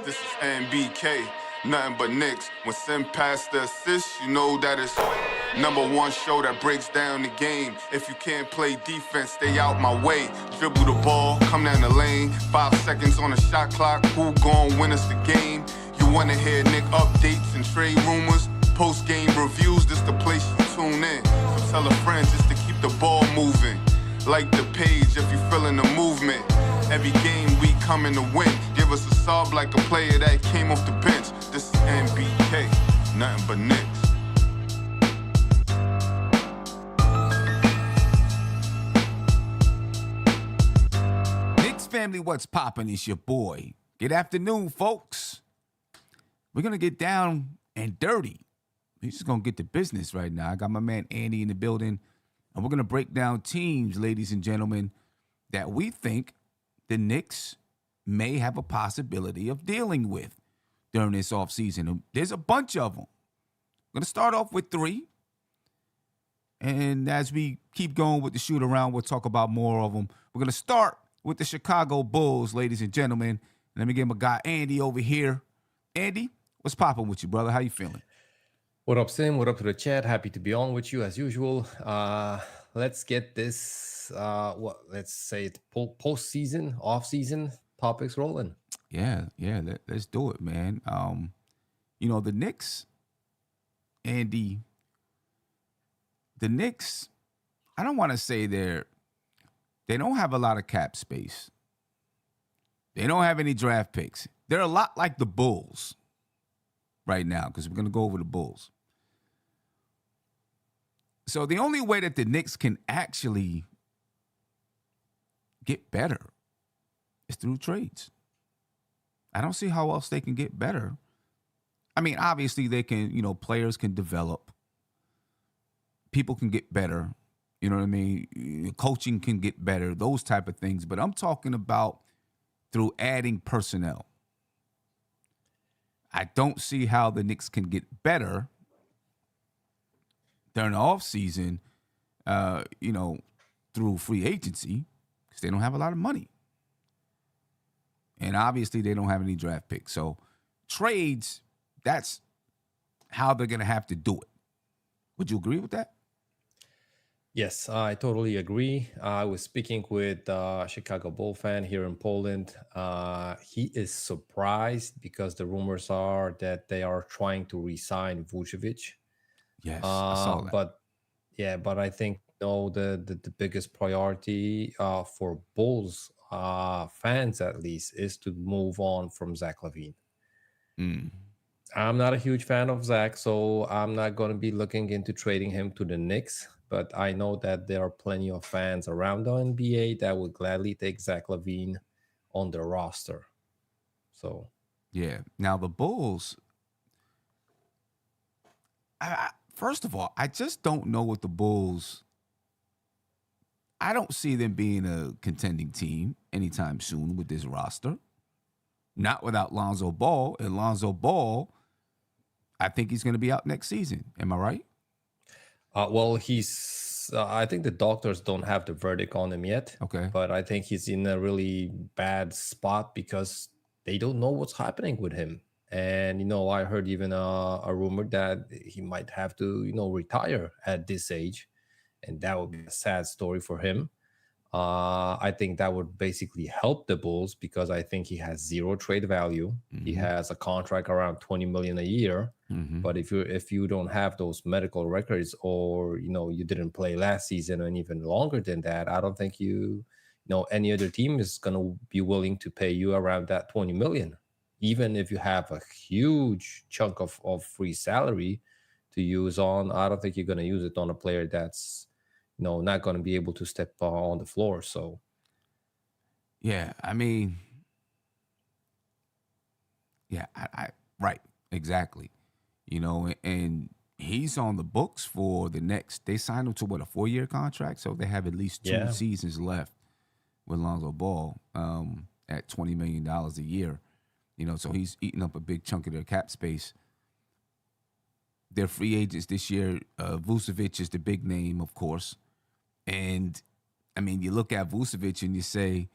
This is NBK, nothing but Knicks. When Sim passed the assist, you know that it's number one show that breaks down the game. If you can't play defense, stay out my way. Dribble the ball, come down the lane. 5 seconds on the shot clock, who gon' win us the game? You wanna hear Nick updates and trade rumors? Post-game reviews, this the place you tune in. So tell a friend just to keep the ball moving. Like the page if you feeling the movement. Every game we coming to win. Give us a sub like a player that came off the bench. This is NBK, nothing but Knicks. Knicks family, what's poppin'? It's your boy. Good afternoon, folks. We're going to get down and dirty. We're just going to get to business right now. I got my man Andy in the building, and we're going to break down teams, ladies and gentlemen, that we think the Knicks may have a possibility of dealing with during this offseason. And there's a bunch of them. I'm going to start off with 3. And as we keep going with the shoot around, we'll talk about more of them. We're going to start with the Chicago Bulls, ladies and gentlemen. Let me get my guy Andy over here. Andy, what's popping with you, brother? How you feeling? What up, Sim? What up to the chat? Happy to be on with you as usual. Let's get this, let's say it postseason, off-season topics rolling. Yeah, let's do it, man. The Knicks, Andy, the Knicks, I don't want to say they don't have a lot of cap space. They don't have any draft picks. They're a lot like the Bulls right now, because we're going to go over the Bulls. So the only way that the Knicks can actually get better is through trades. I don't see how else they can get better. I mean, obviously they can, players can develop. People can get better. You know what I mean? Coaching can get better, those type of things. But I'm talking about through adding personnel. I don't see how the Knicks can get better during the offseason, through free agency, because they don't have a lot of money. And obviously they don't have any draft picks. So trades, that's how they're going to have to do it. Would you agree with that? Yes, I totally agree. I was speaking with a Chicago Bull fan here in Poland. He is surprised because the rumors are that they are trying to re-sign Vucevic. Yes, I saw that. But I think the biggest priority for Bulls fans, at least, is to move on from Zach LaVine. I'm not a huge fan of Zach, so I'm not going to be looking into trading him to the Knicks. But I know that there are plenty of fans around the NBA that would gladly take Zach LaVine on their roster. So, yeah. Now the Bulls, first of all, I just don't know what the Bulls. I don't see them being a contending team anytime soon with this roster. Not without Lonzo Ball. And Lonzo Ball, I think he's going to be out next season. Am I right? I think the doctors don't have the verdict on him yet. Okay. But I think he's in a really bad spot because they don't know what's happening with him. And, I heard even a rumor that he might have to, retire at this age. And that would be a sad story for him. I think that would basically help the Bulls because I think he has zero trade value. Mm-hmm. He has a contract around $20 million a year. Mm-hmm. But if you don't have those medical records or, you didn't play last season and even longer than that, I don't think any other team is going to be willing to pay you around that $20 million. Even if you have a huge chunk of free salary to use on, I don't think you're going to use it on a player that's not going to be able to step on the floor. So, yeah, I mean, yeah, right, exactly. And he's on the books for the next. They signed him to a 4-year contract, so they have at least 2 seasons left with Lonzo Ball at $20 million a year. So he's eating up a big chunk of their cap space. They're free agents this year. Vucevic is the big name, of course. And, I mean, you look at Vucevic and you say,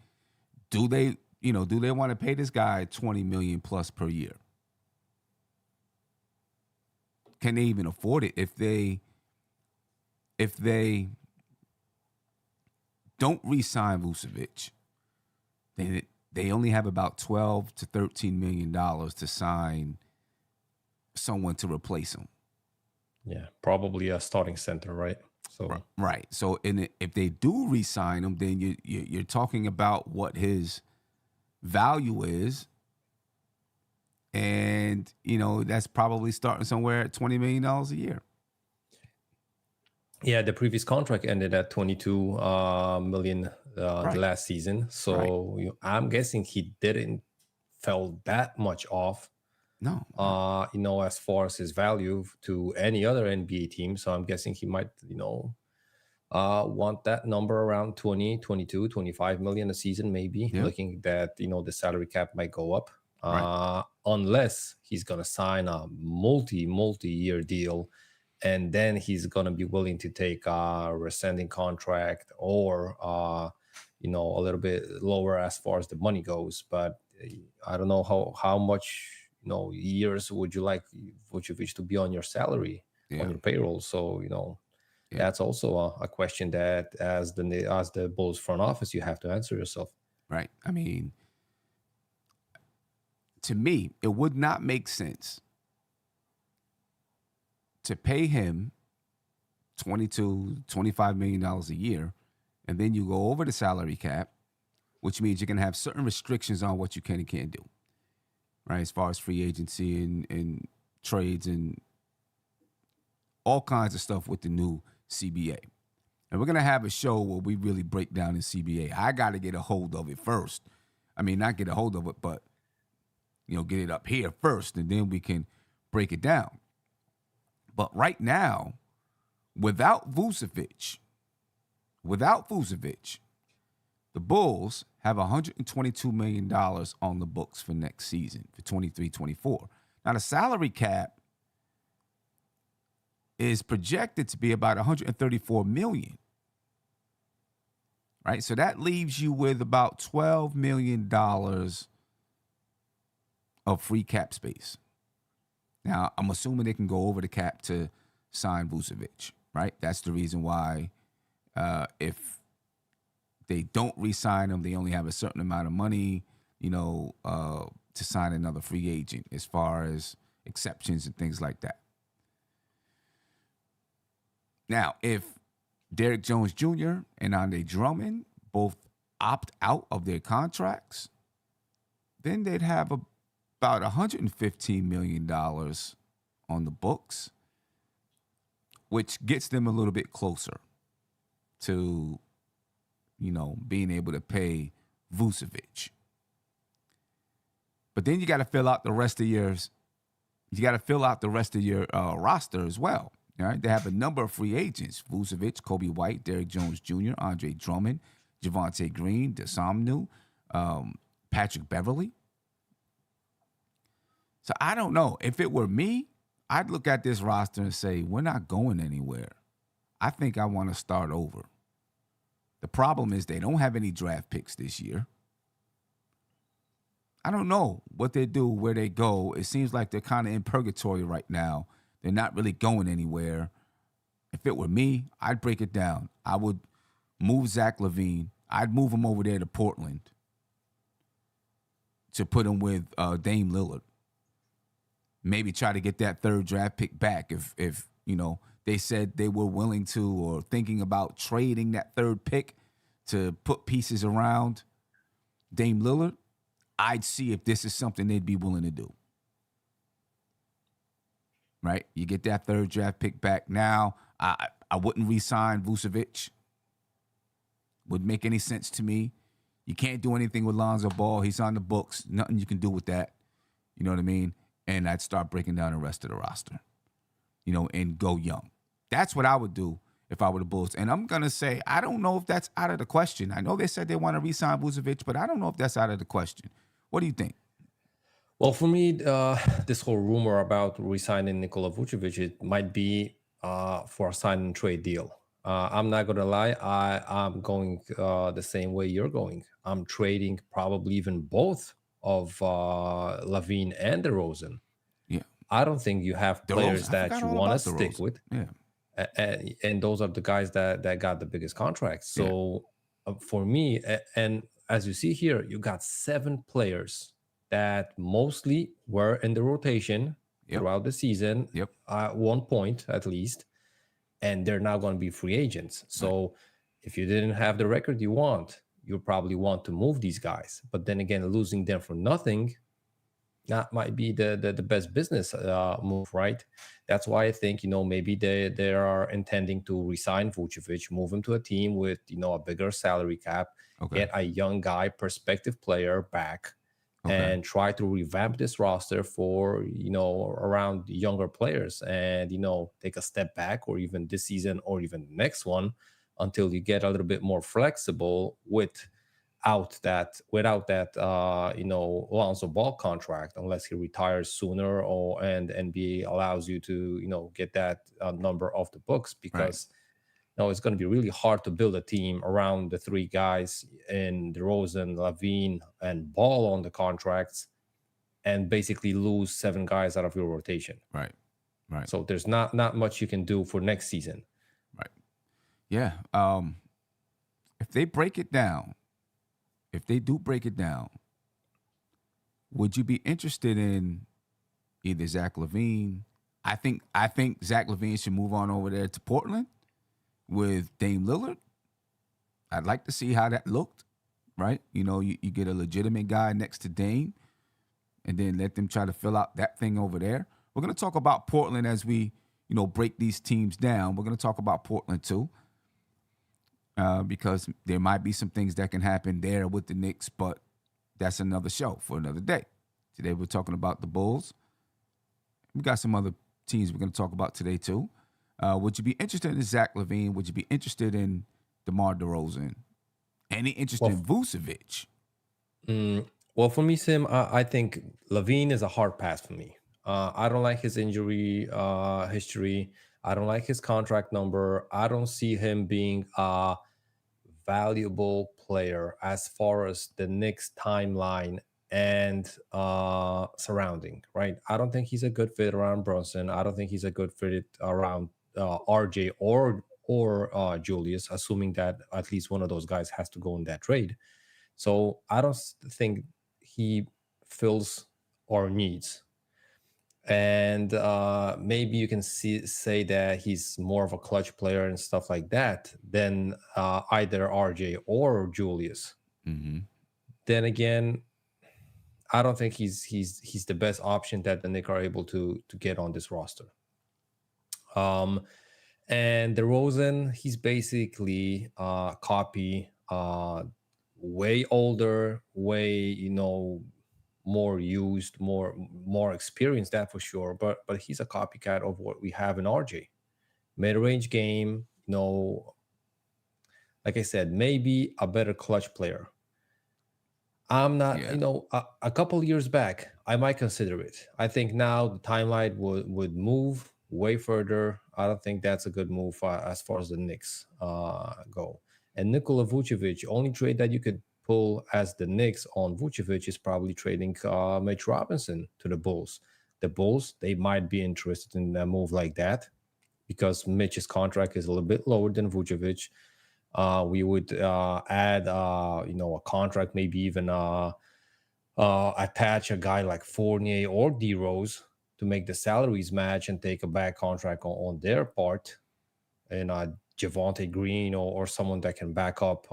do they do they want to pay this guy $20 million plus per year? Can they even afford it if they don't re-sign Vucevic? Then they only have about $12 to $13 million to sign someone to replace him. Yeah, probably a starting center, right? So Right. So if they do re-sign him, then you're talking about what his value is, and that's probably starting somewhere at $20 million a year. yeah, the previous contract ended at 22 million Right. the last season. So I'm guessing he didn't fell that much off. No. As far as his value to any other NBA team. So I'm guessing he might, want that number around 20, 22, 25 million a season, maybe. Yeah. Looking that, the salary cap might go up. Right. Unless he's going to sign a multi-year deal, and then he's going to be willing to take a rescinding contract or, a little bit lower as far as the money goes. But I don't know how much, years would you like Vucevic to be on your salary, on your payroll? So, that's also a question that as the Bulls front office, you have to answer yourself. Right. I mean, to me, it would not make sense to pay him $22, $25 million a year, and then you go over the salary cap, which means you're going to have certain restrictions on what you can and can't do, right? As far as free agency and trades and all kinds of stuff with the new CBA. And we're going to have a show where we really break down the CBA. I got to get a hold of it first. I mean, not get a hold of it, but, get it up here first, and then we can break it down. But right now, without Vucevic, the Bulls have $122 million on the books for next season, for 23-24. Now, the salary cap is projected to be about $134 million, right? So that leaves you with about $12 million of free cap space. Now, I'm assuming they can go over the cap to sign Vucevic, right? That's the reason why if they don't re-sign him, they only have a certain amount of money, to sign another free agent as far as exceptions and things like that. Now, if Derrick Jones Jr. and Andre Drummond both opt out of their contracts, then they'd have about $115 million on the books, which gets them a little bit closer to, being able to pay Vucevic. But then you got to fill out the rest of your roster as well. All right, they have a number of free agents: Vucevic, Kobe White, Derrick Jones Jr., Andre Drummond, Javonte Green, Desamnu, Patrick Beverly. So I don't know. If it were me, I'd look at this roster and say, we're not going anywhere. I think I want to start over. The problem is they don't have any draft picks this year. I don't know what they do, where they go. It seems like they're kind of in purgatory right now. They're not really going anywhere. If it were me, I'd break it down. I would move Zach LaVine. I'd move him over there to Portland to put him with Dame Lillard. Maybe try to get that third draft pick back if they said they were willing to or thinking about trading that third pick to put pieces around Dame Lillard. I'd see if this is something they'd be willing to do. Right? You get that third draft pick back. Now, I wouldn't re-sign Vucevic. Wouldn't make any sense to me. You can't do anything with Lonzo Ball. He's on the books. Nothing you can do with that. You know what I mean? And I'd start breaking down the rest of the roster, and go young. That's what I would do if I were the Bulls. And I'm going to say, I don't know if that's out of the question. I know they said they want to re-sign Vucevic, but I don't know if that's out of the question. What do you think? Well, for me, this whole rumor about re-signing Nikola Vucevic, it might be for a sign and trade deal. I'm not gonna lie. I'm going the same way you're going. I'm trading probably even both of Levine and DeRozan. Yeah. I don't think you have DeRozan. players I forgot that you all want to about stick DeRozan. with, Yeah. and those are the guys that got the biggest contracts. Yeah. So for me, and as you see here, you got 7 players that mostly were in the rotation Yep. throughout the season, Yep. at one point at least, and they're now going to be free agents. Right. So if you didn't have the record you want, you probably want to move these guys. But then again, losing them for nothing, that might be the best business move, right? That's why I think, maybe they are intending to resign Vucevic, move him to a team with, a bigger salary cap, Okay. get a young guy, perspective player back, Okay. and try to revamp this roster for, around younger players, and, take a step back, or even this season or even the next one, until you get a little bit more flexible without that Lonzo Ball contract, unless he retires sooner, or and NBA allows you to get that number off the books, Right. because it's going to be really hard to build a team around the 3 guys in DeRozan, Lavine, and Ball on the contracts, and basically lose 7 guys out of your rotation. Right. Right. So there's not much you can do for next season. Right. Yeah. If they break it down, if they do break it down, would you be interested in either Zach LaVine? I think Zach LaVine should move on over there to Portland with Dame Lillard. I'd like to see how that looked, right? You get a legitimate guy next to Dame, and then let them try to fill out that thing over there. We're going to talk about Portland as we, break these teams down. We're going to talk about Portland too, because there might be some things that can happen there with the Knicks, but that's another show for another day. Today we're talking about the Bulls. We got some other teams we're going to talk about today too. Would you be interested in Zach LaVine? Would you be interested in DeMar DeRozan? Any interest in Vucevic? Well, for me, Sim, I think Levine is a hard pass for me. I don't like his injury history. I don't like his contract number. I don't see him being a valuable player as far as the Knicks timeline and surrounding, right? I don't think he's a good fit around Brunson. I don't think he's a good fit around RJ or Julius, assuming that at least one of those guys has to go in that trade. So I don't think he fills our needs. And maybe you can say that he's more of a clutch player and stuff like that than either RJ or Julius. Mm-hmm. Then again, I don't think he's the best option that the Knicks are able to get on this roster. And DeRozan, he's basically copy, way older, way more used, more experienced, that for sure. But he's a copycat of what we have in RJ. Mid-range game, like I said, maybe a better clutch player. I'm not, a couple years back, I might consider it. I think now the timeline would move way further. I don't think that's a good move as far as the Knicks go. And Nikola Vucevic, only trade that you could pull as the Knicks on Vucevic is probably trading Mitch Robinson to the Bulls. The Bulls, they might be interested in a move like that because Mitch's contract is a little bit lower than Vucevic. We would add, a contract, maybe even attach a guy like Fournier or D Rose to make the salaries match and take a back contract on their part, and Javonte Green or someone that can back up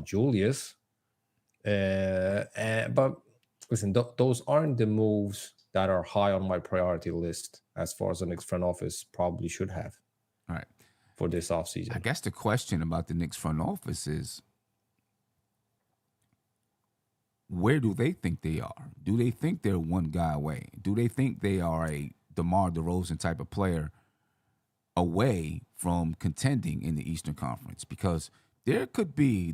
Julius. But listen, those aren't the moves that are high on my priority list as far as the Knicks front office probably should have. All right. For this offseason. I guess the question about the Knicks front office is, where do they think they are? Do they think they're one guy away? Do they think they are a DeMar DeRozan type of player away from contending in the Eastern Conference? Because there could be,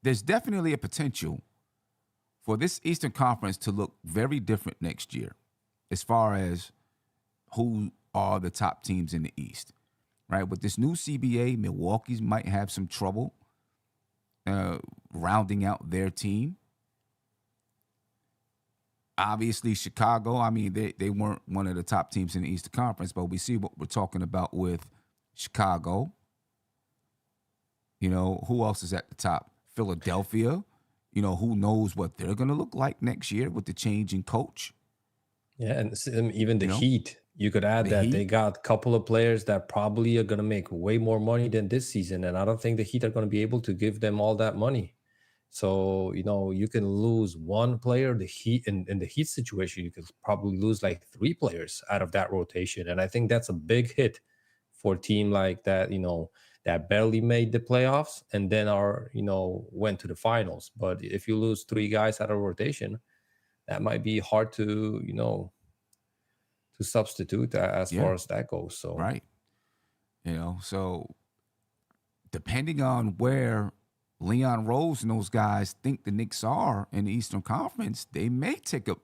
there's definitely a potential for this Eastern Conference to look very different next year as far as who are the top teams in the East, right? With this new CBA, Milwaukee might have some trouble rounding out their team. Obviously, Chicago, I mean, they weren't one of the top teams in the Eastern Conference, but we see what we're talking about with Chicago. You know, who else is at the top? Philadelphia. You know, who knows what they're going to look like next year with the change in coach. Yeah, and even the You know, Heat, you could add the that they Heat. got a couple of players that probably are going to make way more money than this season, and I don't think the Heat are going to be able to give them all that money. So, you know, you can lose one player. The Heat in the Heat situation, you could probably lose like 3 players out of that rotation. And I think that's a big hit for a team like that, you know, that barely made the playoffs and then went to the finals. But if you lose 3 guys out of rotation, that might be hard to, to substitute as Yeah, far as that goes. So right. You know, so depending on where Leon Rose and those guys think the Knicks are in the Eastern Conference, they may take up,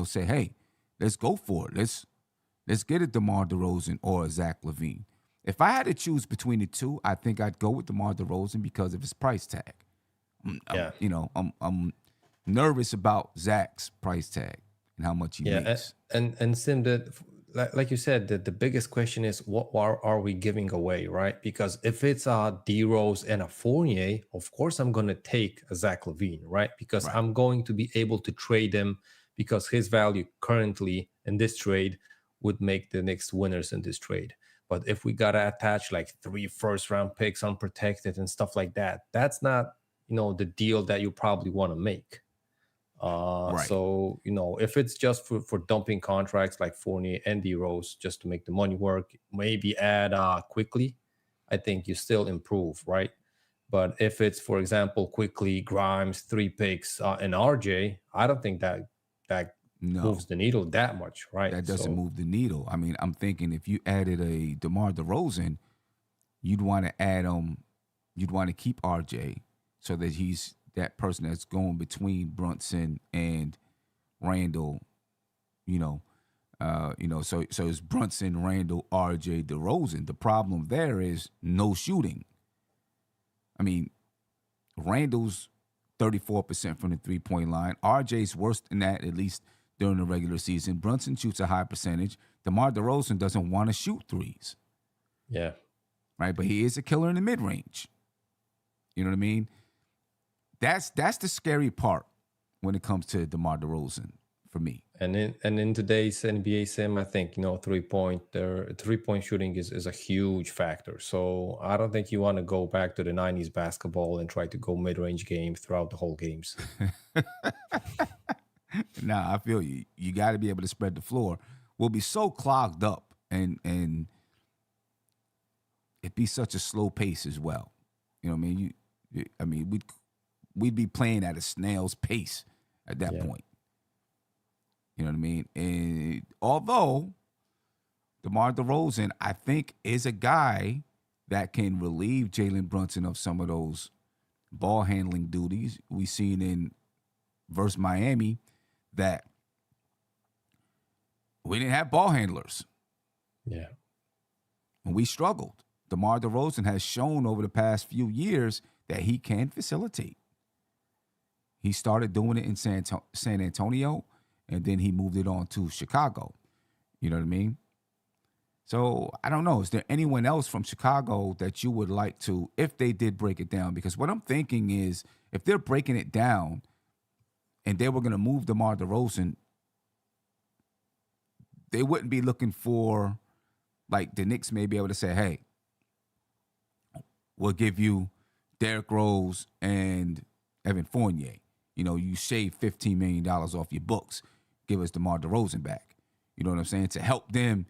say, hey, let's go for it. Let's get a DeMar DeRozan or a Zach LaVine. If I had to choose between the two, I think I'd go with DeMar DeRozan because of his price tag. yeah. I'm nervous about Zach's price tag and how much he Yeah, makes. and Sim, that like you said, that the biggest question is what are we giving away, right? Because if it's a D Rose and a Fournier, of course I'm gonna take a Zach LaVine, right? Because Right. I'm going to be able to trade him because his value currently in this trade would make the Knicks winners in this trade. But if we gotta attach like 3 first-round picks unprotected and stuff like that, that's not the deal that you probably want to make. Right. So, if it's just for dumping contracts like Fournier and D Rose just to make the money work, maybe add quickly, I think you still improve, right? But if it's, for example, quickly Grimes, 3 picks, and RJ, I don't think that No, moves the needle that much, right? that doesn't So, move the needle. I mean, I'm thinking if you added a DeMar DeRozan, you'd want to add you'd want to keep RJ so that he's that person that's going between Brunson and Randall, so it's Brunson, Randall, RJ, DeRozan. The problem there is no shooting. I mean, Randall's 34% from the 3-point line. RJ's worse than that, at least during the regular season. Brunson shoots a high percentage. DeMar DeRozan doesn't want to shoot threes. yeah. Right? But he is a killer in the mid-range. You know what I mean? That's the scary part when it comes to DeMar DeRozan for me. And in today's NBA sim, I think 3-point shooting is a huge factor. So I don't think you want to go back to the 90s basketball and try to go mid-range game throughout the whole games. Nah, I feel you. You got to be able to spread the floor. We'll be so clogged up and it'd be such a slow pace as well. You know what I mean? We'd be playing at a snail's pace at that point. You know what I mean? And although DeMar DeRozan, I think, is a guy that can relieve Jalen Brunson of some of those ball handling duties we seen in versus Miami, that we didn't have ball handlers. Yeah. And we struggled. DeMar DeRozan has shown over the past few years that he can facilitate. He started doing it in San Antonio, and then he moved it on to Chicago. You know what I mean? So I don't know. Is there anyone else from Chicago that you would like to, if they did break it down? Because what I'm thinking is, if they're breaking it down and they were going to move DeMar DeRozan, they wouldn't be looking for, like, the Knicks may be able to say, hey, we'll give you Derrick Rose and Evan Fournier. You shave $15 million off your books. Give us DeMar DeRozan back. You know what I'm saying? To help them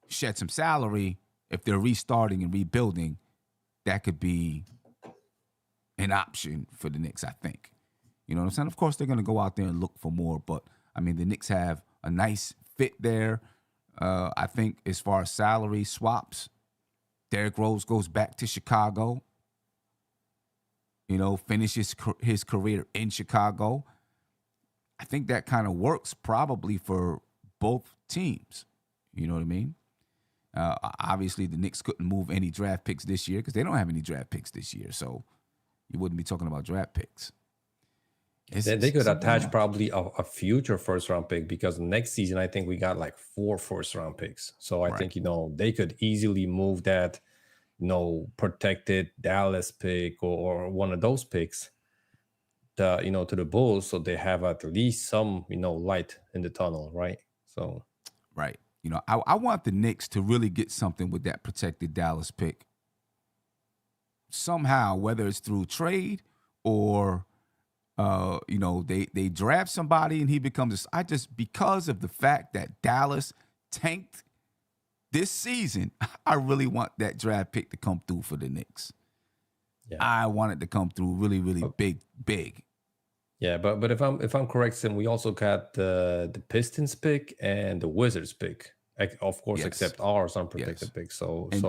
shed some salary if they're restarting and rebuilding, that could be an option for the Knicks, I think. You know what I'm saying? Of course, they're going to go out there and look for more, but, I mean, the Knicks have a nice fit there. I think as far as salary swaps, Derrick Rose goes back to Chicago. Finishes his career in Chicago. I think that kind of works probably for both teams. You know what I mean? Obviously, the Knicks couldn't move any draft picks this year because they don't have any draft picks this year. So you wouldn't be talking about draft picks. They could Something attach else. probably a future first round pick, because next season I think we got like 4 first round picks. So I Right. think they could easily move that protected Dallas pick or one of those picks to the Bulls, so they have at least some light in the tunnel, right? So Right. I want the Knicks to really get something with that protected Dallas pick somehow, whether it's through trade or they draft somebody and he becomes because of the fact that Dallas tanked this season, I really want that draft pick to come through for the Knicks. yeah. I want it to come through really, really big. Yeah, but if I'm correct, then we also got the Pistons pick and the Wizards pick, of course, Yes. except ours unprotected pick. So And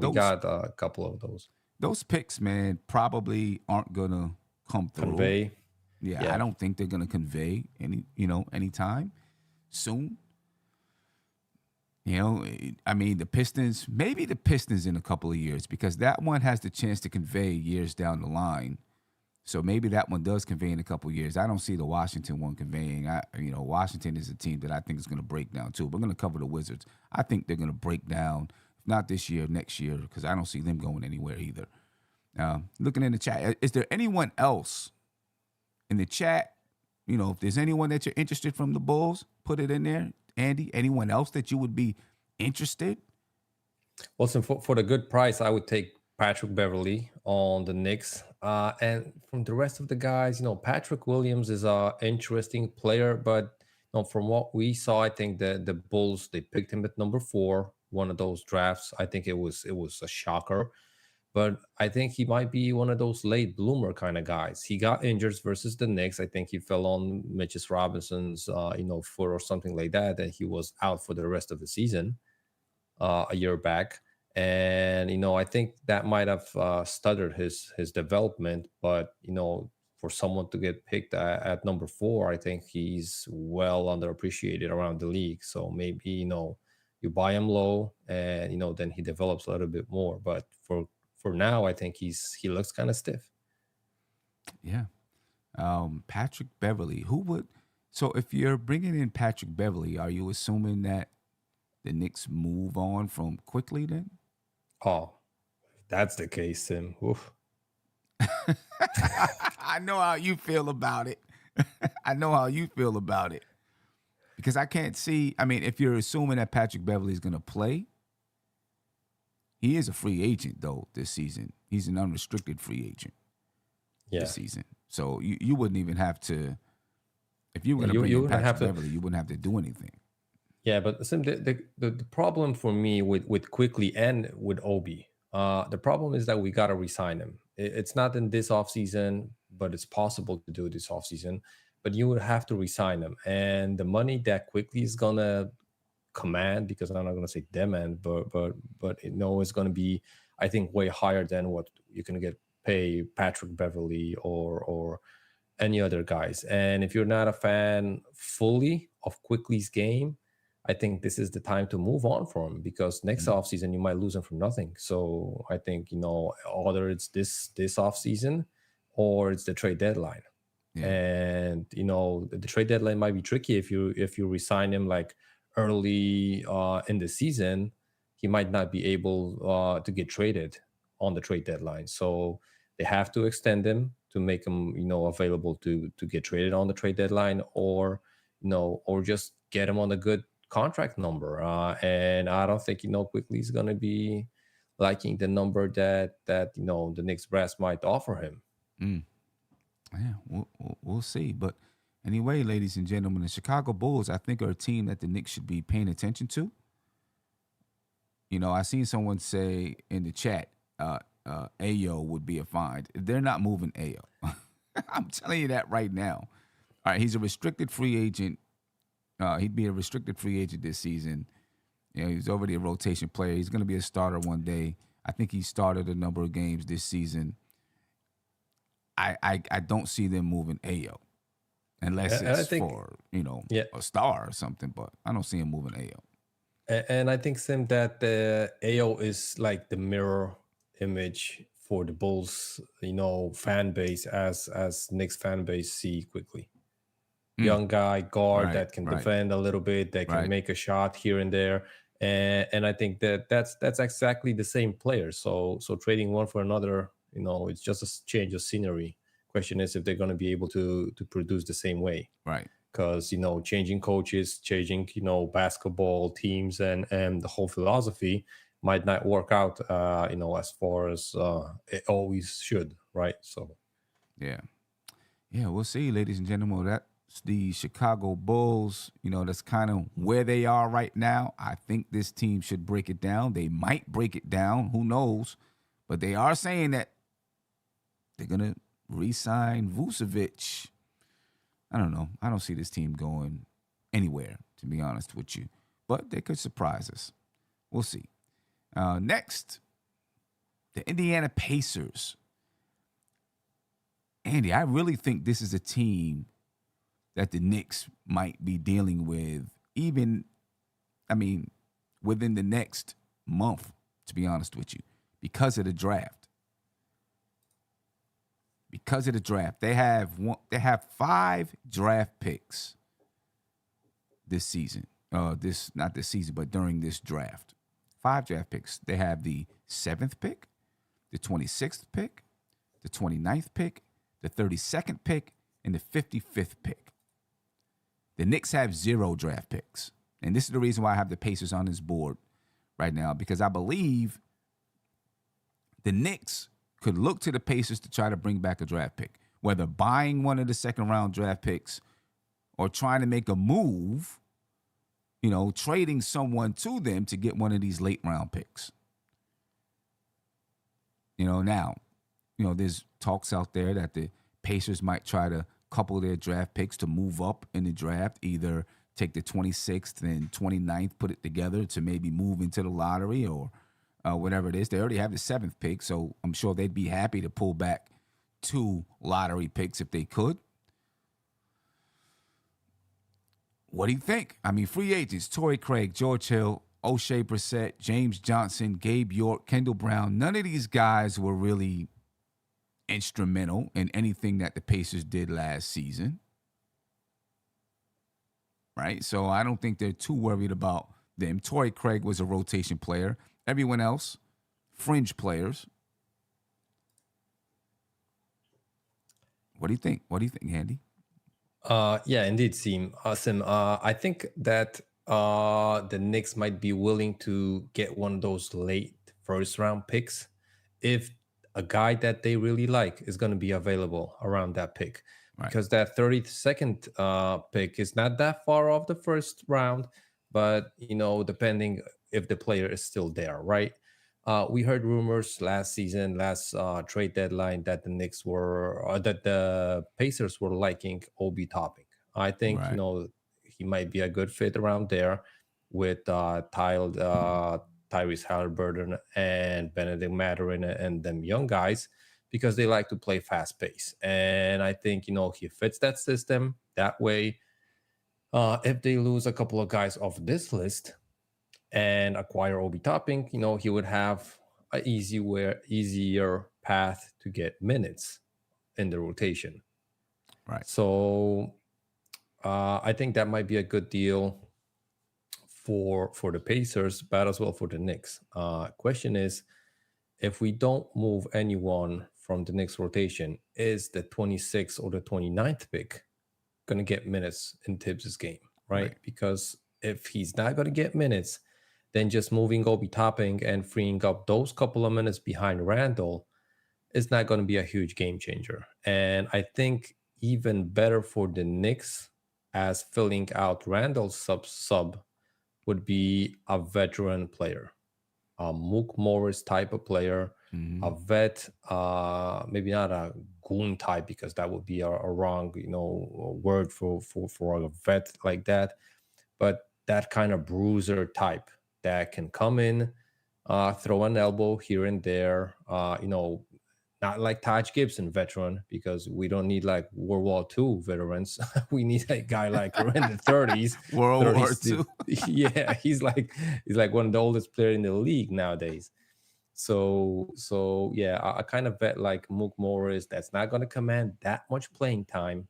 we got a couple of those. Those picks, man, probably aren't gonna come through. Convey. Yeah, I don't think they're gonna convey anytime soon. I mean, the Pistons, maybe the Pistons in a couple of years, because that one has the chance to convey years down the line. So maybe that one does convey in a couple of years. I don't see the Washington one conveying. Washington is a team that I think is going to break down too. We're going to cover the Wizards. I think they're going to break down, if not this year, next year, because I don't see them going anywhere either. Looking in the chat, is there anyone else in the chat? If there's anyone that you're interested from the Bulls, put it in there. Andy, anyone else that you would be interested? Well, so for the good price, I would take Patrick Beverley on the Knicks. And from the rest of the guys, Patrick Williams is an interesting player, but from what we saw, I think the Bulls, they picked him at number 4, one of those drafts. I think it was a shocker, but I think he might be one of those late bloomer kind of guys. He got injured versus the Knicks. I think he fell on Mitchell Robinson's foot or something like that, and he was out for the rest of the season a year back. And I think that might have stuttered his development. But for someone to get picked at number 4, I think he's well underappreciated around the league. So maybe you buy him low, and then he develops a little bit more. But for now, I think he looks kind of stiff. Yeah, Patrick Beverley. So if you're bringing in Patrick Beverley, are you assuming that the Knicks move on from quickly then? Oh, if that's the case, Tim. Oof. I know how you feel about it. Because I can't see. I mean, if you're assuming that Patrick Beverley is going to play, he is a free agent, though, this season. He's an unrestricted free agent this season. So you wouldn't even have to, if you were going to bring in Patrick Beverley, you wouldn't have to do anything. Yeah, but the problem for me with Quickly and with Obi, the problem is that we got to re-sign him. It's not in this offseason, but it's possible to do it this offseason. But you would have to re-sign him. And the money that Quickly is going to command, because I'm not going to say demand, but it's going to be, I think, way higher than what you can pay Patrick Beverley or any other guys. And if you're not a fan fully of Quickly's game, I think this is the time to move on from him, because next offseason you might lose him for nothing. So I think, either it's this offseason or it's the trade deadline. Yeah. And, the trade deadline might be tricky if you resign him like early in the season. He might not be able to get traded on the trade deadline. So they have to extend him to make him, available to get traded on the trade deadline, or just get him on a good contract number. And I don't think, Quickly is going to be liking the number that the Knicks brass might offer him. Yeah, we'll see. But anyway, ladies and gentlemen, the Chicago Bulls, I think, are a team that the Knicks should be paying attention to. I seen someone say in the chat, Ayo would be a find. They're not moving Ayo. I'm telling you that right now. All right, he's a restricted free agent. He'd be a restricted free agent this season. He's already a rotation player. He's going to be a starter one day. I think he started a number of games this season. I don't see them moving Ayo unless it's for, a star or something, but I don't see him moving Ayo. And I think, Sim, that the AO is like the mirror image for the Bulls, fan base as Knicks fan base see quickly. Young guy guard Right, that can right, defend a little bit, that can right. make a shot here and there, and I think that's exactly the same player. So trading one for another, it's just a change of scenery. Question is if they're going to be able to produce the same way, Right. because changing coaches, changing basketball teams, and the whole philosophy might not work out, as far as it always should, right? So Yeah. Yeah, we'll see, ladies and gentlemen. That's the Chicago Bulls. That's kind of where they are right now. I think this team should break it down. They might break it down. Who knows? But they are saying that they're going to re-sign Vucevic. I don't know. I don't see this team going anywhere, to be honest with you. But they could surprise us. We'll see. Next, the Indiana Pacers. Andy, I really think this is a team that the Knicks might be dealing with, within the next month, to be honest with you, because of the draft. Because of the draft. They have 5 draft picks this season. Not this season, but during this draft. 5 draft picks. They have the 7th pick, the 26th pick, the 29th pick, the 32nd pick, and the 55th pick. The Knicks have 0 draft picks. And this is the reason why I have the Pacers on this board right now, because I believe the Knicks could look to the Pacers to try to bring back a draft pick, whether buying one of the second-round draft picks or trying to make a move, trading someone to them to get one of these late-round picks. Now, there's talks out there that the Pacers might try to couple their draft picks to move up in the draft, either take the 26th and 29th, put it together to maybe move into the lottery or whatever it is. They already have the 7th pick, so I'm sure they'd be happy to pull back 2 lottery picks if they could. What do you think? Free agents, Torrey Craig, George Hill, O'Shea Brissett, James Johnson, Gabe York, Kendall Brown. None of these guys were really instrumental in anything that the Pacers did last season. Right? So I don't think they're too worried about them. Torrey Craig was a rotation player. Everyone else, fringe players. What do you think? What do you think, Andy? Yeah, indeed, Sim. I think that the Knicks might be willing to get one of those late first round picks if a guy that they really like is going to be available around that pick. Right. Because that 32nd pick is not that far off the first round, but depending if the player is still there, right? We heard rumors last trade deadline, that the Knicks that the Pacers were liking Obi Topping. I think Right. he might be a good fit around there with Tyrese Halliburton and Benedict Mathurin and them young guys, because they like to play fast pace. And I think he fits that system that way. If they lose a couple of guys off this list and acquire Obi Topping, he would have an easier path to get minutes in the rotation. Right. So I think that might be a good deal for the Pacers, but as well for the Knicks. Question is, if we don't move anyone from the Knicks rotation, is the 26th or the 29th pick going to get minutes in Tibbs' game, right? Because if he's not going to get minutes, then just moving Obi Topping and freeing up those couple of minutes behind Randall is not going to be a huge game changer. And I think even better for the Knicks, as filling out Randall's sub would be a veteran player, a Mook Morris type of player, a vet, maybe not a goon type, because that would be a wrong, word for a vet like that, but that kind of bruiser type that can come in, throw an elbow here and there, not like Taj Gibson veteran, because we don't need like World War II veterans. We need a guy like in the 30s, World War 30s. II. Yeah, he's like one of the oldest players in the league nowadays. So yeah, a kind of vet like Mook Morris that's not going to command that much playing time,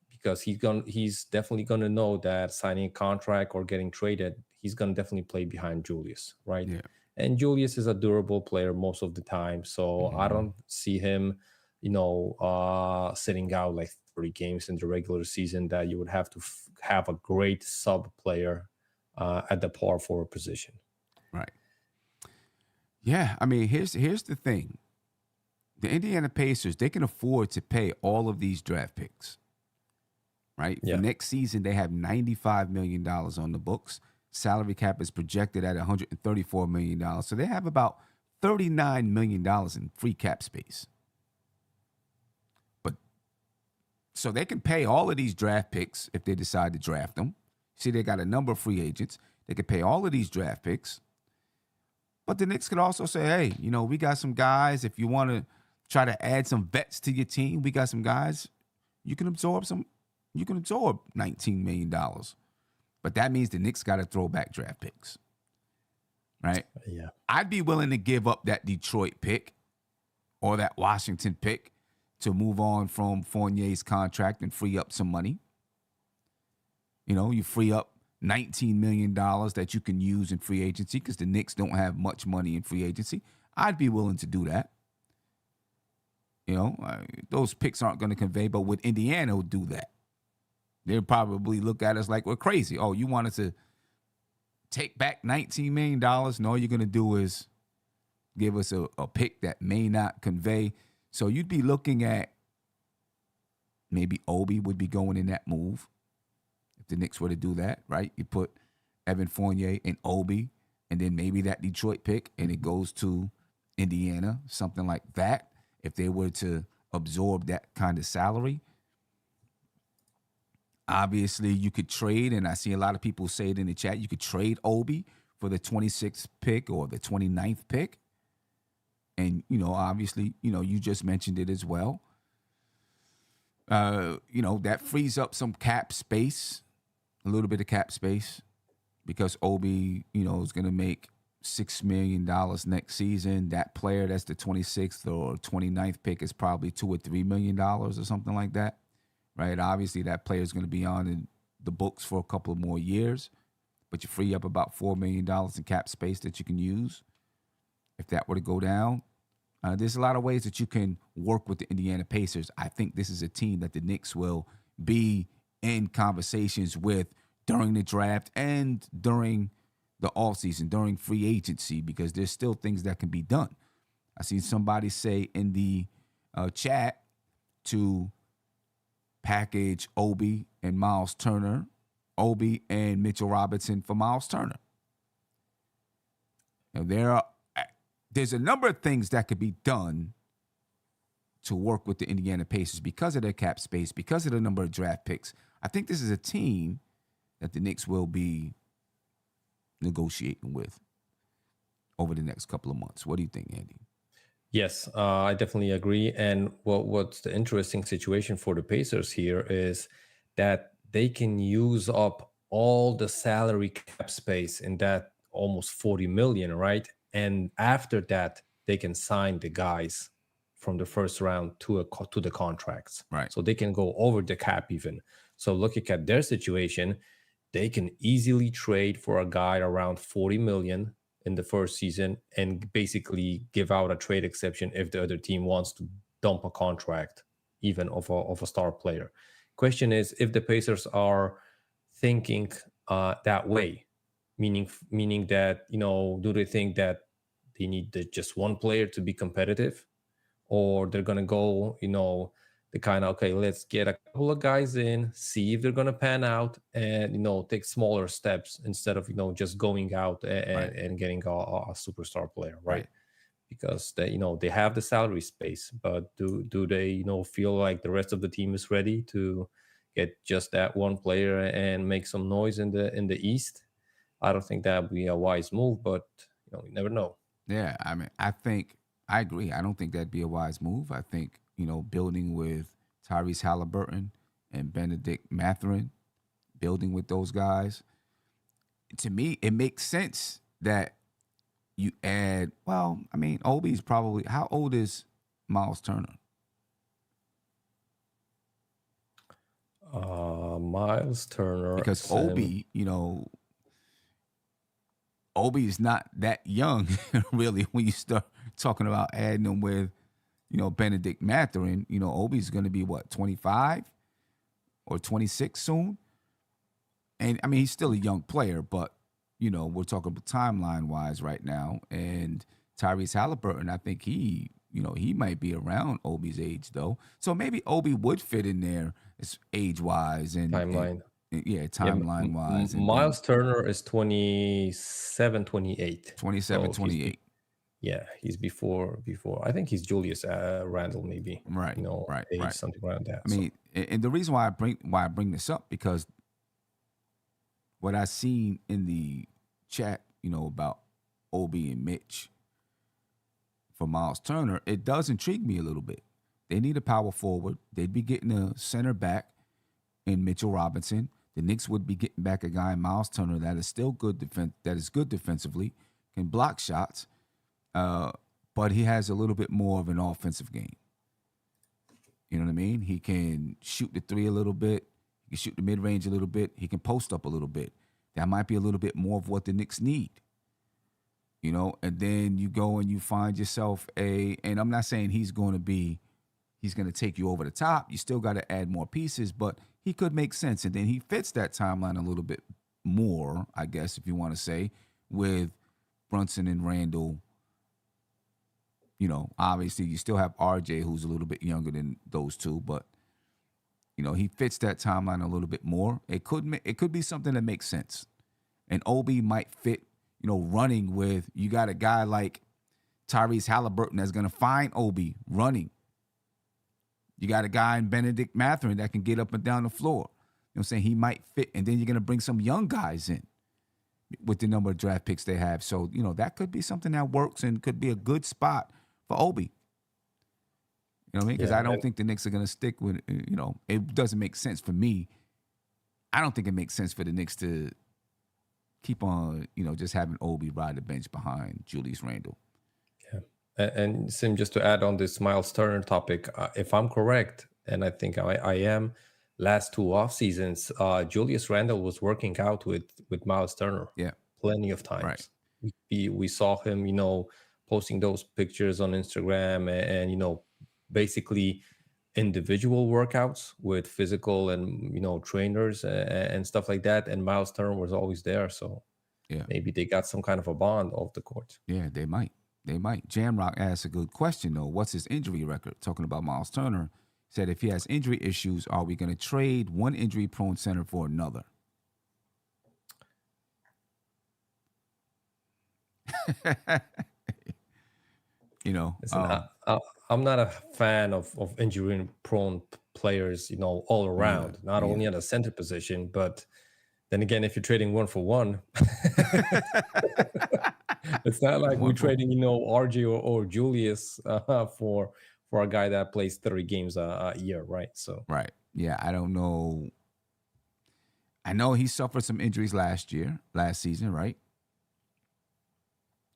because he's definitely going to know that signing a contract or getting traded, he's going to definitely play behind Julius, right? Yeah. And Julius is a durable player most of the time, so I Mhm. don't see him, sitting out like 30 games in the regular season, that you would have to have a great sub player at the power forward position. Right. Yeah. I mean, here's the thing. The Indiana Pacers, they can afford to pay all of these draft picks. Right? For Yeah. next season, they have $95 million on the books. Salary cap is projected at $134 million. So they have about $39 million in free cap space. But so they can pay all of these draft picks if they decide to draft them. See, they got a number of free agents. They could pay all of these draft picks. But the Knicks could also say, hey, we got some guys. If you want to try to add some vets to your team, we got some guys. You can absorb $19 million. But that means the Knicks got to throw back draft picks. Right? Yeah. I'd be willing to give up that Detroit pick or that Washington pick to move on from Fournier's contract and free up some money. You free up $19 million that you can use in free agency, because the Knicks don't have much money in free agency. I'd be willing to do that. Those picks aren't going to convey, but with Indiana would do that. They'll probably look at us like we're crazy. Oh, you wanted to take back $19 million? And all you're going to do is give us a pick that may not convey. So you'd be looking at maybe Obi would be going in that move if the Knicks were to do that, right? You put Evan Fournier and Obi, and then maybe that Detroit pick, and it goes to Indiana, something like that. If they were to absorb that kind of salary, obviously you could trade, and I see a lot of people say it in the chat, you could trade Obi for the 26th pick or the 29th pick. And, obviously, you just mentioned it as well. That frees up some cap space, a little bit of cap space, because Obi, is going to make $6 million next season. That player that's the 26th or 29th pick is probably $2 or $3 million or something like that, right? Obviously, that player is going to be on in the books for a couple of more years, but you free up about $4 million in cap space that you can use if that were to go down. There's a lot of ways that you can work with the Indiana Pacers. I think this is a team that the Knicks will be in conversations with during the draft and during the offseason, during free agency, because there's still things that can be done. I seen somebody say in the chat to package Obi and Miles Turner, Obi and Mitchell Robinson for Miles Turner. Now, there's a number of things that could be done to work with the Indiana Pacers because of their cap space, because of the number of draft picks. I think this is a team that the Knicks will be negotiating with over the next couple of months. What do you think, Andy? Yes, I definitely agree. And what's the interesting situation for the Pacers here is that they can use up all the salary cap space in that almost 40 million, right? And after that, they can sign the guys from the first round to the contracts. Right. So they can go over the cap even. So looking at their situation, they can easily trade for a guy around 40 million in the first season and basically give out a trade exception if the other team wants to dump a contract, even of a star player. Question is, if the Pacers are thinking that way, meaning that, do they think that they need just one player to be competitive, or they're going to go, the kind of, okay, let's get a couple of guys in, see if they're going to pan out, and, take smaller steps instead of, just going out and getting a superstar player, right? Because they have the salary space, but do they, feel like the rest of the team is ready to get just that one player and make some noise in the East? I don't think that would be a wise move, but, you never know. Yeah, I mean, I think I agree. I don't think that'd be a wise move. I think, building with Tyrese Halliburton and Benedict Mathurin, building with those guys, to me, it makes sense that you add, well, I mean, Obi's probably, how old is Miles Turner? Miles Turner. Because Obi is not that young, really, when you start talking about adding him with, Benedict Mathurin. Obi's going to be, what, 25 or 26 soon? And, I mean, he's still a young player, but, we're talking about timeline-wise right now. And Tyrese Halliburton, I think he might be around Obi's age, though. So maybe Obi would fit in there age-wise and timeline. yeah, timeline-wise. And Miles Turner is 27, 28. 27, 28. Yeah, he's before. I think he's Julius Randle, maybe. Right, right, age, right. something around that. I mean, and the reason why I bring this up, because what I seen in the chat, about Obi and Mitch for Miles Turner, it does intrigue me a little bit. They need a power forward. They'd be getting a center back in Mitchell Robinson. The Knicks would be getting back a guy in Miles Turner that is still good defensively, can block shots, but he has a little bit more of an offensive game. You know what I mean? He can shoot the three a little bit. He can shoot the mid-range a little bit. He can post up a little bit. That might be a little bit more of what the Knicks need. And then you go and you find yourself and I'm not saying he's going to take you over the top. You still got to add more pieces, but he could make sense. And then he fits that timeline a little bit more, I guess, if you want to say, with Brunson and Randall. Obviously you still have RJ, who's a little bit younger than those two, but he fits that timeline a little bit more. It could be something that makes sense. And Obi might fit, running with, you got a guy like Tyrese Halliburton that's going to find Obi running. You got a guy in Benedict Mathurin that can get up and down the floor. You know what I'm saying? He might fit. And then you're going to bring some young guys in with the number of draft picks they have. So, that could be something that works and could be a good spot for Obi. You know what I mean? Because I don't think the Knicks are going to stick with, it doesn't make sense for me. I don't think it makes sense for the Knicks to keep on, just having Obi ride the bench behind Julius Randle. Yeah. And Sim, just to add on this Miles Turner topic, if I'm correct, and I think I am, last two off seasons, Julius Randle was working out with Miles Turner. Yeah. Plenty of times. Right. We saw him, posting those pictures on Instagram and basically individual workouts with physical and trainers and stuff like that. And Miles Turner was always there. So yeah, maybe they got some kind of a bond off the court. Yeah, they might. Jamrock asked a good question though. What's his injury record? Talking about Miles Turner, said if he has injury issues, are we going to trade one injury-prone center for another? Listen, I'm not a fan of injury-prone players, all around. Not only at a center position, but then again, if you're trading one for one, it's not like we're trading, RJ or Julius for a guy that plays 30 games a year, right? So right, yeah, I don't know. I know he suffered some injuries last season, right?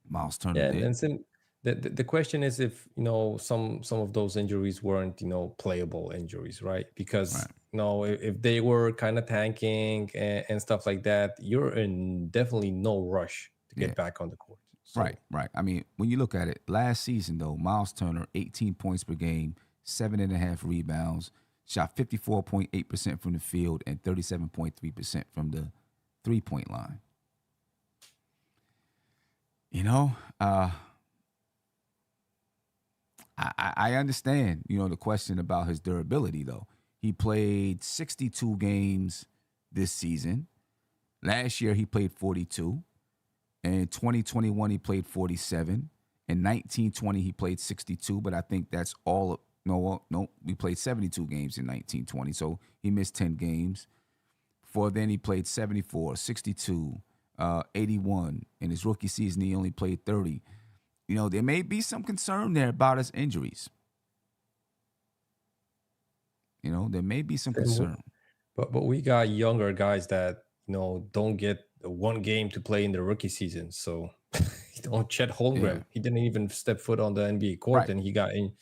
Miles Turner did. And since the question is if some of those injuries weren't playable injuries, right? Because if they were kind of tanking and stuff like that, you're in definitely no rush to get back on the court. So. Right. I mean, when you look at it, last season though, Miles Turner 18 points per game, 7.5 rebounds, shot 54.8% from the field and 37.3% from the 3-point line. I understand, the question about his durability, though. He played 62 games this season. Last year, he played 42. In 2021, he played 47. In 1920, he played 62, but I think that's all. No, we played 72 games in 1920, so he missed 10 games. Before then, he played 74, 62, 81. In his rookie season, he only played 30. there may be some concern there about his injuries. There may be some concern. But we got younger guys that don't get one game to play in the rookie season. So Chet Holmgren, he didn't even step foot on the NBA court, and he got in,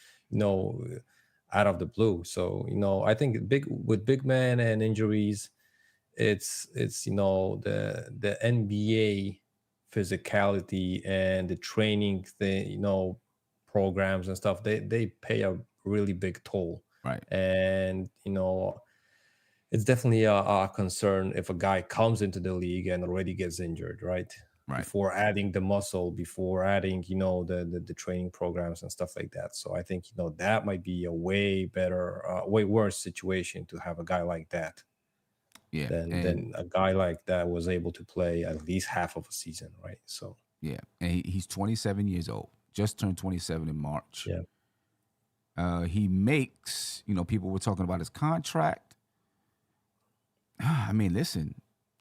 out of the blue. So I think with big men and injuries, it's the NBA physicality and the training programs and stuff. They pay a really big toll. Right. And it's definitely a concern if a guy comes into the league and already gets injured, right? Before adding the muscle, before adding, the training programs and stuff like that. So I think, that might be a way better, way worse situation to have a guy like that. Yeah. Than a guy like that was able to play at least half of a season, right? So yeah, and he's 27 years old, just turned 27 in March. Yeah. He makes, people were talking about his contract. I mean, listen,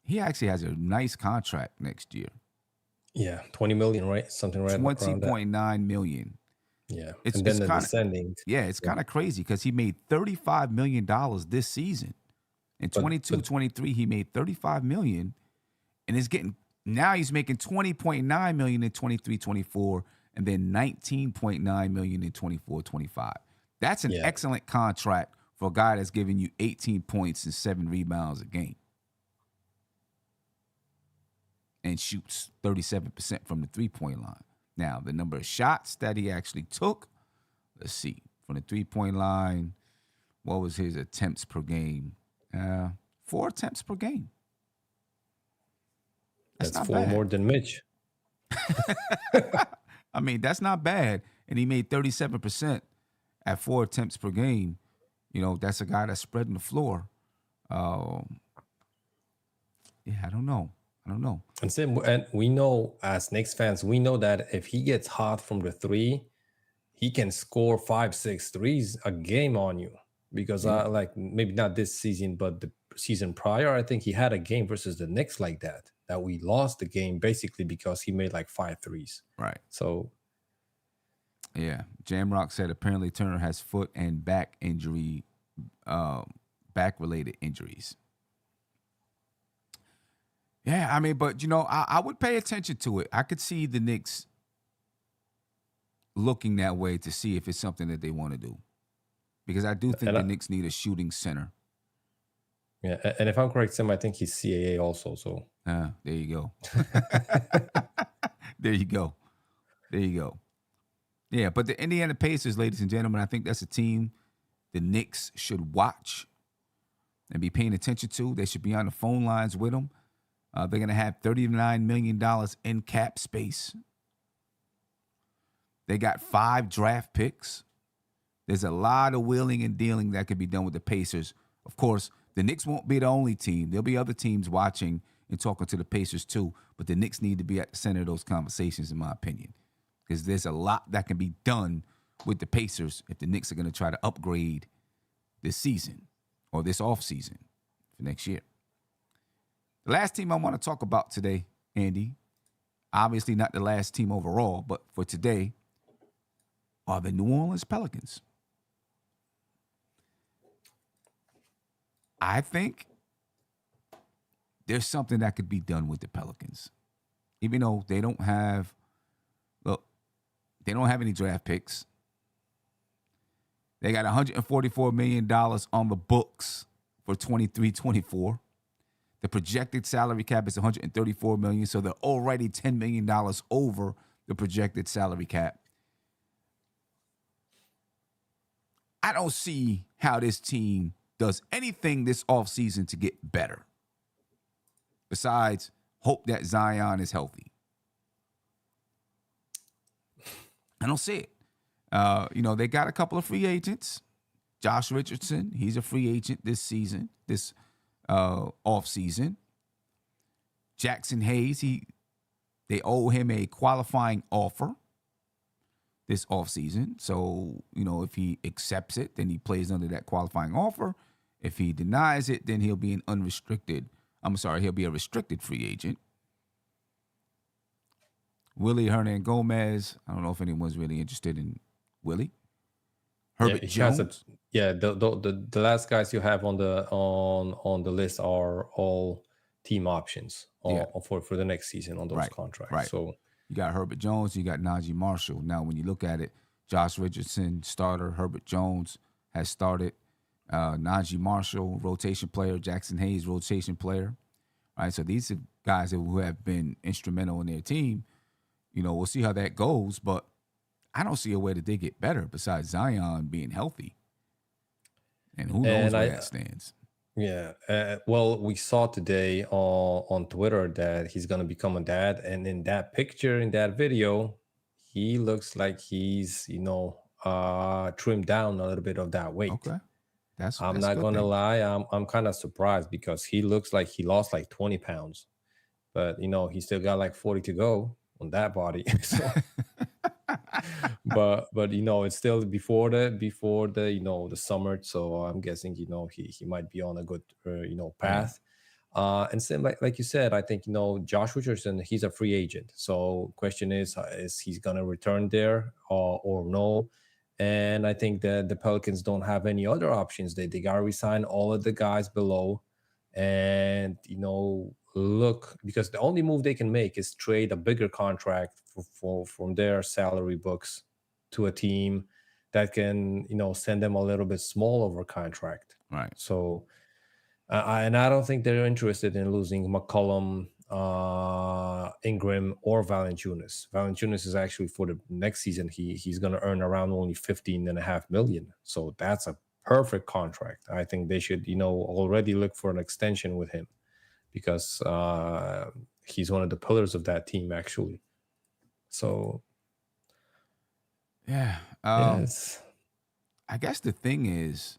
he actually has a nice contract next year. Yeah, 20 million, right? Something right around that. $20.9 million. Yeah, it's and then the kinda, descending. Yeah, it's kind of crazy because he made $35 million this season. In 22-23, he made $35 million, and now he's making $20.9 million in 23-24, and then $19.9 million in 24-25. That's an excellent contract for a guy that's giving you 18 points and 7 rebounds a game, and shoots 37% from the 3-point line. Now, the number of shots that he actually took, let's see, from the 3-point line, what was his attempts per game? 4 attempts per game. That's 4 more than Mitch. I mean, that's not bad. And he made 37% at 4 attempts per game. That's a guy that's spreading the floor. Yeah, I don't know. And we know, as Knicks fans, we know that if he gets hot from the 3, he can score 5-6 threes a game on you. Because maybe not this season, but the season prior, I think he had a game versus the Knicks like that we lost the game basically because he made like 5 threes. Right. So yeah, Jamrock said apparently Turner has foot and back injury, back-related injuries. Yeah, I mean, but I would pay attention to it. I could see the Knicks looking that way to see if it's something that they want to do. Because I do think the Knicks need a shooting center. Yeah, and if I'm correct, Sam, I think he's CAA also. So there you go. There you go. Yeah, but the Indiana Pacers, ladies and gentlemen, I think that's a team the Knicks should watch and be paying attention to. They should be on the phone lines with them. They're going to have $39 million in cap space. They got 5 draft picks. There's a lot of wheeling and dealing that could be done with the Pacers. Of course, the Knicks won't be the only team. There'll be other teams watching and talking to the Pacers too, but the Knicks need to be at the center of those conversations, in my opinion, because there's a lot that can be done with the Pacers if the Knicks are going to try to upgrade this season or this offseason for next year. The last team I want to talk about today, Andy, obviously not the last team overall, but for today, are the New Orleans Pelicans. I think there's something that could be done with the Pelicans. Even though they don't have any draft picks. They got $144 million on the books for 23-24. The projected salary cap is $134 million, so they're already $10 million over the projected salary cap. I don't see how this team does anything this offseason to get better. Besides, hope that Zion is healthy. I don't see it. They got a couple of free agents. Josh Richardson, he's a free agent this season, this offseason. Jackson Hayes, they owe him a qualifying offer this offseason. So, if he accepts it, then he plays under that qualifying offer. If he denies it, then he'll be he'll be a restricted free agent. Willie Hernan Gomez. I don't know if anyone's really interested in Willie. Yeah, Herbert he has a Jones. yeah. The last guys you have on the list are all team options Yeah, for the next season on those right, contracts. right. So You got Herbert Jones. You got Najee Marshall. Now, when you look at it, Josh Richardson starter. Herbert Jones has started. Najee Marshall, rotation player. Jackson Hayes, rotation player. Right. So these are guys who have been instrumental in their team. We'll see how that goes, but I don't see a way that they get better besides Zion being healthy. And who knows and where I that stands. yeah, well, we saw today on Twitter that he's gonna become a dad, and in that picture, in that video, he looks like he's trimmed down a little bit of that weight. Okay. That's I'm a not good gonna thing. lie, I'm kind of surprised because he looks like he lost like 20 pounds, but he still got like 40 to go on that body. So, but it's still before the the summer, so I'm guessing he might be on a good Yeah. path. And same like you said, I think Josh Richardson, he's a free agent. So question is he's gonna return there or no? And I think that the Pelicans don't have any other options. They gotta resign all of the guys below, and look, because the only move they can make is trade a bigger contract from their salary books to a team that can send them a little bit small over contract. Right. So and I don't think they're interested in losing McCollum, Ingram, or Valanciunas. Valanciunas is actually for the next season. He's going to earn around only 15.5 million. So that's a perfect contract. I think they should already look for an extension with him because he's one of the pillars of that team actually. So Yeah. yes. I guess the thing is,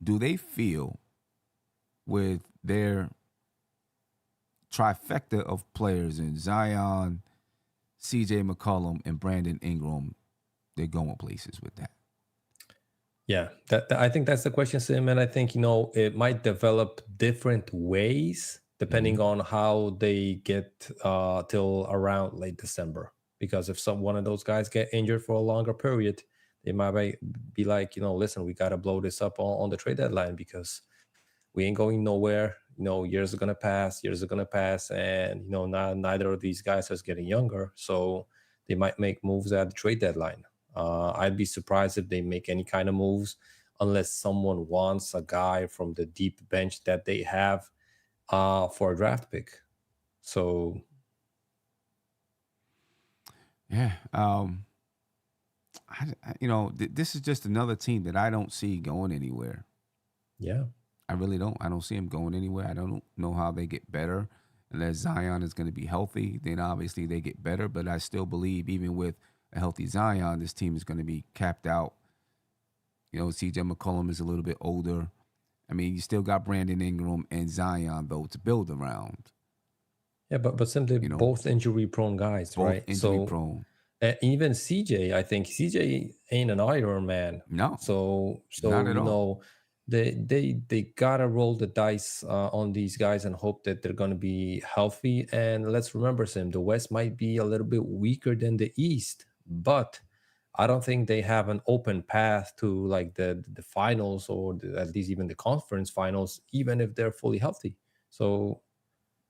do they feel with their trifecta of players in Zion, CJ McCollum, and Brandon Ingram, they're going places with that? Yeah, I think that's the question, Sim, and I think it might develop different ways depending on how they get till around late December. Because if one of those guys get injured for a longer period, they might be like, listen, we got to blow this up on the trade deadline because we ain't going nowhere. Years are gonna pass, and neither of these guys is getting younger, so they might make moves at the trade deadline. I'd be surprised if they make any kind of moves unless someone wants a guy from the deep bench that they have for a draft pick. So Yeah. This is just another team that I don't see going anywhere. yeah, I really don't. I don't see them going anywhere. I don't know how they get better. Unless Zion is going to be healthy, then obviously they get better. But I still believe, even with a healthy Zion, this team is going to be capped out. CJ McCollum is a little bit older. I mean, you still got Brandon Ingram and Zion, though, to build around. yeah, but simply both injury prone guys, Both right? injury So prone. even CJ, I think CJ ain't an Iron Man. No, So not at all. they gotta roll the dice on these guys and hope that they're gonna be healthy. And let's remember, Sim, the West might be a little bit weaker than the East, but I don't think they have an open path to like the finals or at least even the conference finals, even if they're fully healthy. So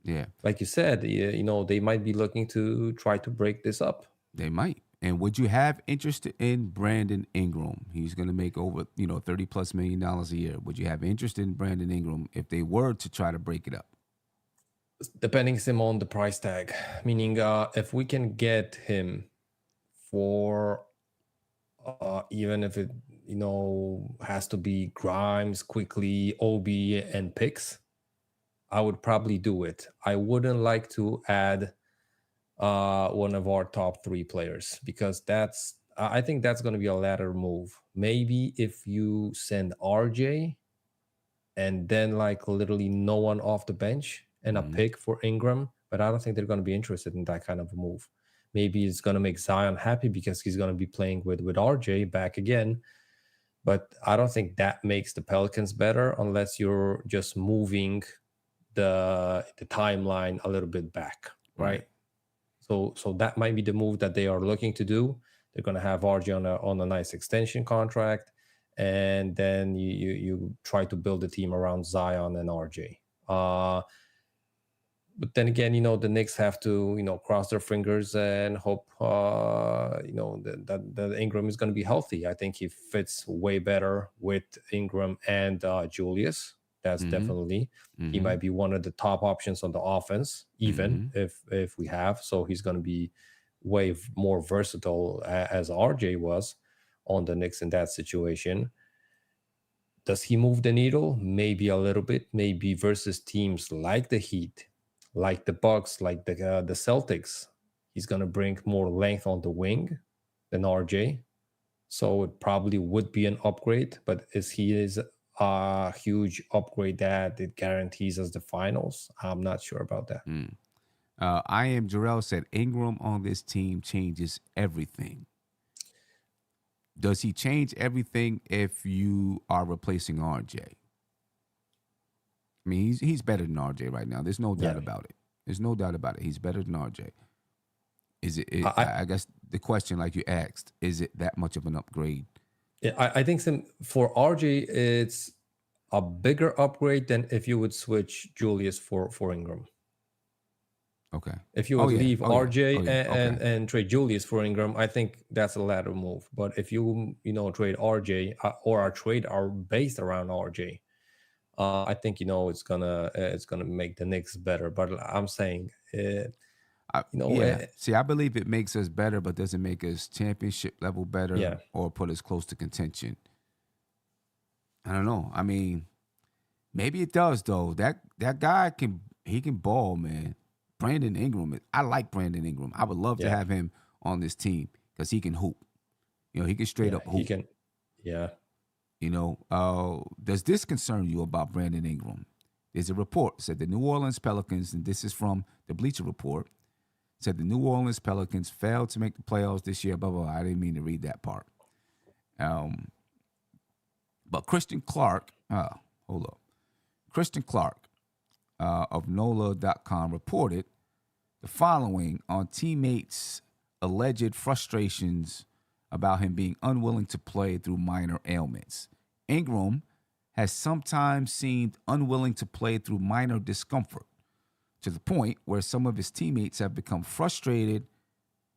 Yeah, like you said, they might be looking to try to break this up. they might. And would you have interest in Brandon Ingram? He's going to make over, $30+ million a year. Would you have interest in Brandon Ingram if they were to try to break it up? Depending, Sim, on the price tag, meaning if we can get him for even if it has to be Grimes, quickly, Obi, and picks, I would probably do it. I wouldn't like to add one of our top 3 players because I think that's going to be a latter move. Maybe if you send RJ and then like literally no one off the bench and a pick for Ingram, but I don't think they're going to be interested in that kind of a move. Maybe it's going to make Zion happy because he's going to be playing with RJ back again. But I don't think that makes the Pelicans better unless you're just moving the timeline a little bit back, right? So that might be the move that they are looking to do. They're going to have RJ on a nice extension contract, and then you try to build a team around Zion and RJ. But then again, the Knicks have to, cross their fingers and hope, that Ingram is going to be healthy. I think he fits way better with Ingram and Julius. That's definitely. He might be one of the top options on the offense, even if we have. So he's going to be way more versatile as RJ was on the Knicks in that situation. Does he move the needle? Maybe a little bit. Maybe versus teams like the Heat, like the Bucks, like the Celtics. He's going to bring more length on the wing than RJ. So it probably would be an upgrade. But he is a huge upgrade that it guarantees us the finals? I'm not sure about that. I am Jarrell said Ingram on this team changes everything. Does he change everything if you are replacing RJ? I mean, he's better than RJ right now. There's no doubt about it. There's no doubt about it. He's better than RJ. Is it? I guess the question, like you asked, is it that much of an upgrade? Yeah, I think for RJ, it's a bigger upgrade than if you would switch Julius for Ingram. Okay. If you would leave RJ and trade Julius for Ingram, I think that's a lateral move. But if you trade RJ or our trade are based around RJ, I think it's gonna make the Knicks better. But I'm saying, See, I believe it makes us better, but doesn't make us championship level better or put us close to contention. I don't know. I mean, maybe it does though. That guy can ball, man. Brandon Ingram. I like Brandon Ingram. I would love to have him on this team because he can hoop. He can straight up hoop. He can. Yeah. Does this concern you about Brandon Ingram? There's a report said the New Orleans Pelicans, and this is from the Bleacher Report, said the New Orleans Pelicans failed to make the playoffs this year. Blah blah blah. I didn't mean to read that part. But Christian Clark, Christian Clark of NOLA.com reported the following on teammates' alleged frustrations about him being unwilling to play through minor ailments. Ingram has sometimes seemed unwilling to play through minor discomfort, to the point where some of his teammates have become frustrated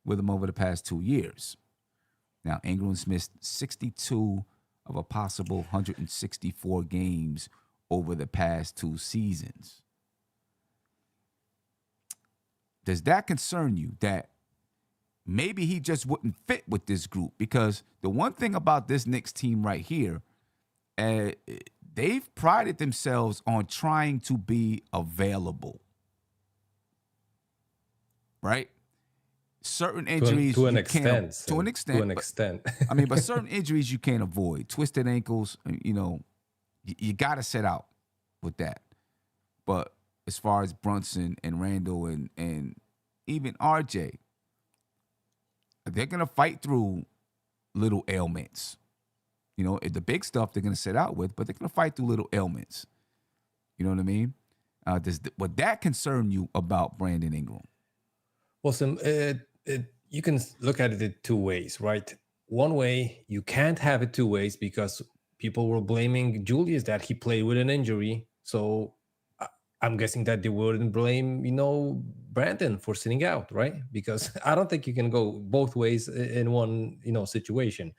with him over the past 2 years. Now, Ingram's missed 62 of a possible 164 games over the past 2 seasons. Does that concern you that maybe he just wouldn't fit with this group? Because the one thing about this Knicks team right here, they've prided themselves on trying to be available. Right? Certain injuries to an extent. I mean, but certain injuries you can't avoid. Twisted ankles, you got to set out with that. But as far as Brunson and Randall and even RJ, they're going to fight through little ailments. The big stuff they're going to set out with, but they're going to fight through little ailments. You know what I mean? Would that concern you about Brandon Ingram? Well, you can look at it in 2 ways, right? One way, you can't have it 2 ways because people were blaming Julius that he played with an injury. So I'm guessing that they wouldn't blame, Brandon for sitting out, right? Because I don't think you can go both ways in one, situation.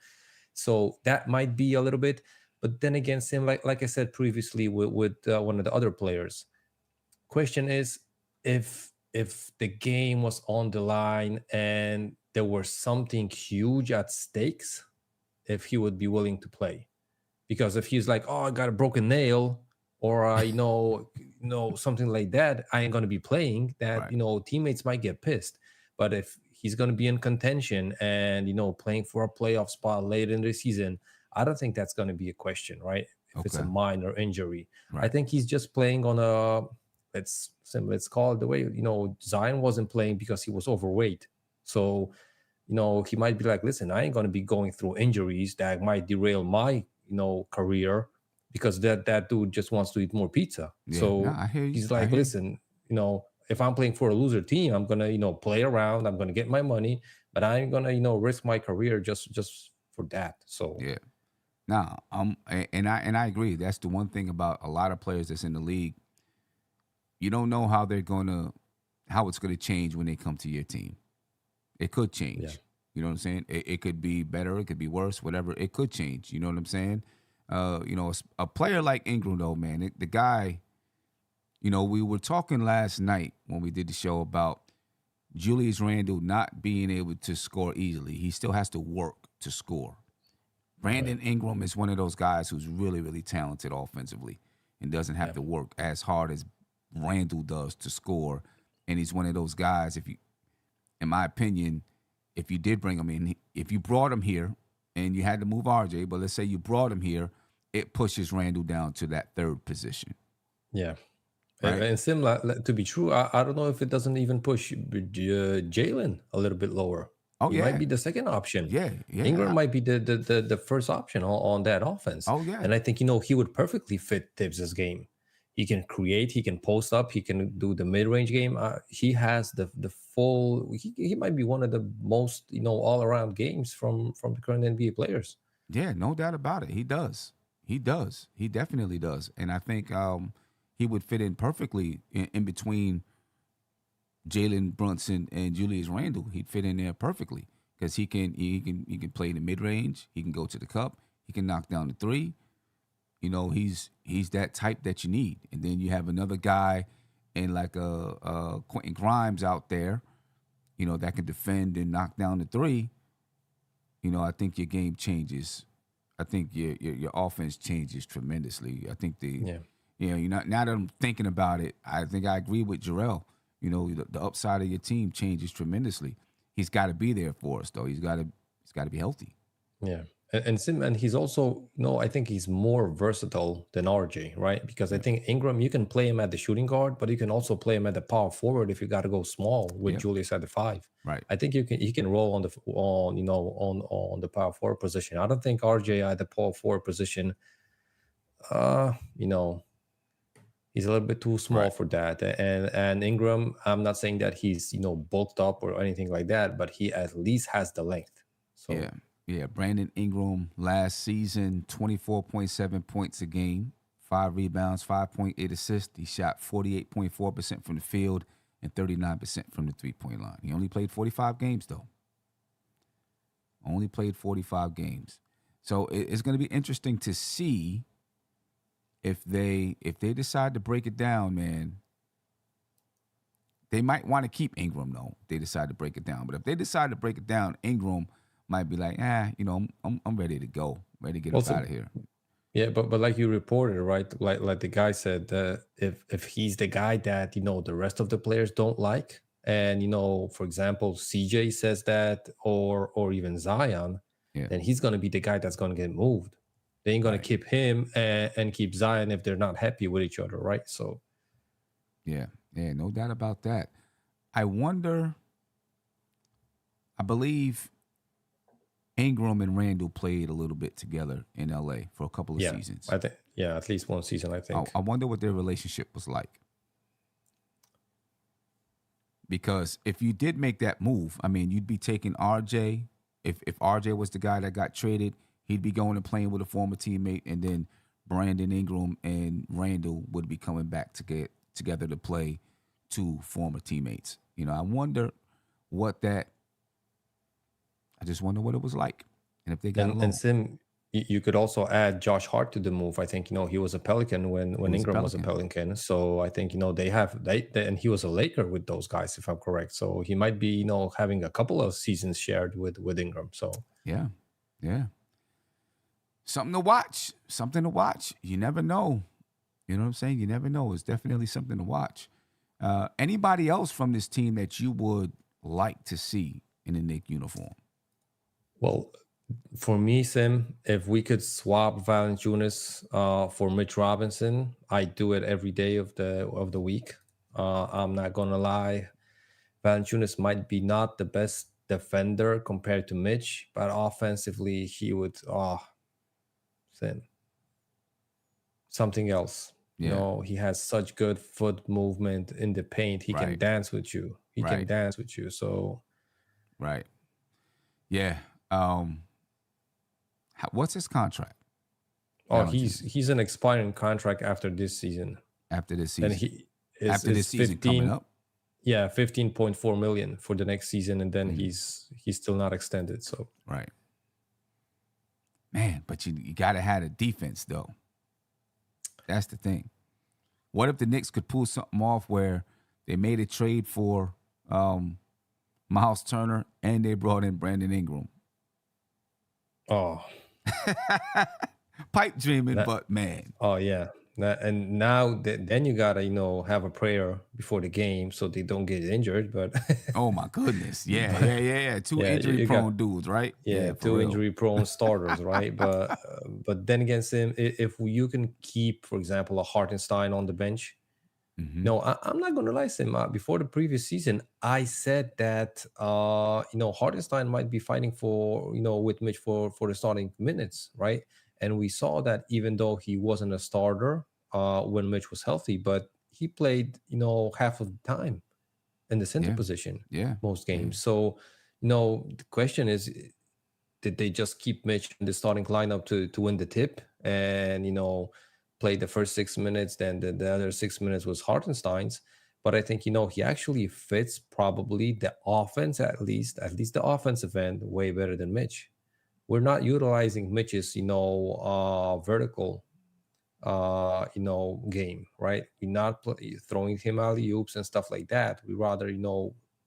So that might be a little bit. But then again, same like I said previously with one of the other players. Question is, if the game was on the line and there was something huge at stakes, if he would be willing to play. Because if he's like, I got a broken nail, or I know something like that, I ain't gonna be playing. That right. Teammates might get pissed. But if he's gonna be in contention and playing for a playoff spot late in the season, I don't think that's gonna be a question, right? If it's a minor injury, right. I think he's just playing on a let's call it the way Zion wasn't playing because he was overweight. So he might be like, listen, I ain't gonna be going through injuries that might derail my career. Because that dude just wants to eat more pizza. Yeah, so he's like, listen, if I'm playing for a loser team, I'm gonna play around. I'm gonna get my money, but I'm gonna risk my career just for that. So Yeah. Now, and I agree. That's the one thing about a lot of players that's in the league. You don't know how it's gonna change when they come to your team. It could yeah, change. You know what I'm saying? It could be better. It could be worse. Whatever. It could change. You know what I'm saying? A player like Ingram, though, man, the guy. We were talking last night when we did the show about Julius Randle not being able to score easily. He still has to work to score. right, Brandon Ingram is one of those guys who's really, really talented offensively and doesn't have yeah, to work as hard as Randle does to score. And he's one of those guys, in my opinion, if you did bring him in, if you brought him here and you had to move RJ, but let's say you brought him here, it pushes Randle down to that third position, yeah. right? And similar to be true, I don't know if it doesn't even push Jalen a little bit lower. Oh He might yeah, be the second option. yeah, yeah. Ingram might be the first option on that offense. Oh yeah, And I think he would perfectly fit Tibbs's game. He can create, he can post up, he can do the mid-range game. He has the full. He might be one of the most all-around games from the current NBA players. yeah. No doubt about it. He does. He does. He definitely does. And I think he would fit in perfectly in between Jalen Brunson and Julius Randle. He'd fit in there perfectly because he can play the mid range. He can go to the cup. He can knock down the three. He's that type that you need. And then you have another guy in like a Quentin Grimes out there, that can defend and knock down the three. I think your game changes. I think your offense changes tremendously. I think Yeah. now that I'm thinking about it, I think I agree with Jarrell. The upside of your team changes tremendously. He's got to be there for us, though. He's got to be healthy. Yeah. And he's also, I think he's more versatile than RJ, right? Because I Yeah. think Ingram, you can play him at the shooting guard, but you can also play him at the power forward if you got to go small with Yep. Julius at the five. Right. I think he can roll on the power forward position. I don't think RJ at the power forward position, uh, you know, he's a little bit too small Right. for that. And Ingram, I'm not saying that he's bulked up or anything like that, but he at least has the length. So Yeah. Yeah. Brandon Ingram last season, 24.7 points a game, 5 rebounds, 5.8 assists. He shot 48.4% from the field and 39% from the 3-point line. He only played 45 games, though. Only played 45 games. So it's going to be interesting to see if they decide to break it down, man. They might want to keep Ingram, though. If they decide to break it down. But if they decide to break it down, Ingram might be like, I'm ready to go. Ready to get also, up out of here. yeah, but like you reported, right? Like the guy said, if he's the guy that the rest of the players don't like, and for example, CJ says that, or even Zion, Yeah. then he's gonna be the guy that's gonna get moved. They ain't gonna Right. keep him and keep Zion if they're not happy with each other, right? So Yeah. Yeah. No doubt about that. I believe Ingram and Randall played a little bit together in LA for a couple of yeah, seasons. I think at least one season, I I, think. I wonder what their relationship was like. Because if you did make that move, I mean, you'd be taking RJ. If RJ was the guy that got traded, he'd be going and playing with a former teammate, and then Brandon Ingram and Randall would be coming back to get together to play two former teammates. I wonder what that. I just wonder what it was like, and if they got along. And Sim, you could also add Josh Hart to the move. I think he was a Pelican when He was a Ingram was a Pelican. Pelican. So I think they and he was a Laker with those guys, if I'm correct. So he might be having a couple of seasons shared with Ingram. So Yeah, yeah. Something to watch. Something to watch. You never know. You know what I'm saying? You never know. It's definitely something to watch. Anybody else from this team that you would like to see in a Knicks uniform? well, for me, Sim, if we could swap Valanciunas for Mitch Robinson, I do it every day of the week. I'm not gonna lie. Valanciunas might be not the best defender compared to Mitch, but offensively he would Sim, something else. You Yeah. know, he has such good foot movement in the paint. He can Right. dance with you. He can Right. dance with you. So, Right. Yeah. What's his contract? oh, he's Valentine's he's an expiring contract after this season, after this and season. he After is this season coming 15. up. Yeah, 15.4 million for the next season, and then Mhm. he's still not extended. So Right. Man, but you gotta have a defense though. That's the thing. What if the Knicks could pull something off where they made a trade for Miles Turner and they brought in Brandon Ingram? oh, Pipe dreaming, that but man. oh yeah. And now then you gotta have a prayer before the game so they don't get injured. But Oh my goodness. Yeah, but yeah, yeah, yeah. Two yeah, injury you got prone dudes, right? yeah, Yeah, for two real. injury prone starters, right? But then against him, if you can keep, for example, a Hartenstein on the bench. Hmm. No, I'm not gonna lie, Sim. Before the previous season, I said that Hartenstein might be fighting for with Mitch for the starting minutes, right? And we saw that even though he wasn't a starter when Mitch was healthy, but he played half of the time in the center Yeah, position yeah, most yeah. games. So the question is, did they just keep Mitch in the starting lineup to win the tip and play the first 6 minutes, then the other 6 minutes was Hartenstein's? But I think he actually fits probably the offense, at least the offensive end, way better than Mitch. We're not utilizing Mitch's vertical game, right? We're not throwing him alley oops and stuff like that. We rather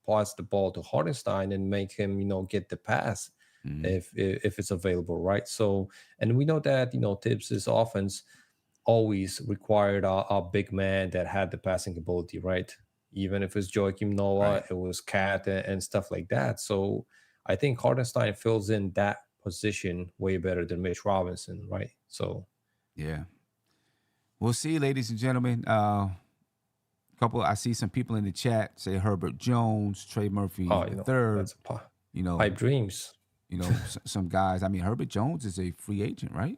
pass the ball to Hardenstein and make him get the pass Hmm. if it's available, right? So, and we know that Tibbs's offense always required a big man that had the passing ability, right? Even if it's Joakim Noah, Right. it was Cat and stuff like that. So I think Hardenstein fills in that position way better than Mitch Robinson, right? So Yeah. We'll see, ladies and gentlemen. I see some people in the chat say Herbert Jones, Trey Murphy oh, the third. that's a You know, pipe dreams. some guys. I mean, Herbert Jones is a free agent, right?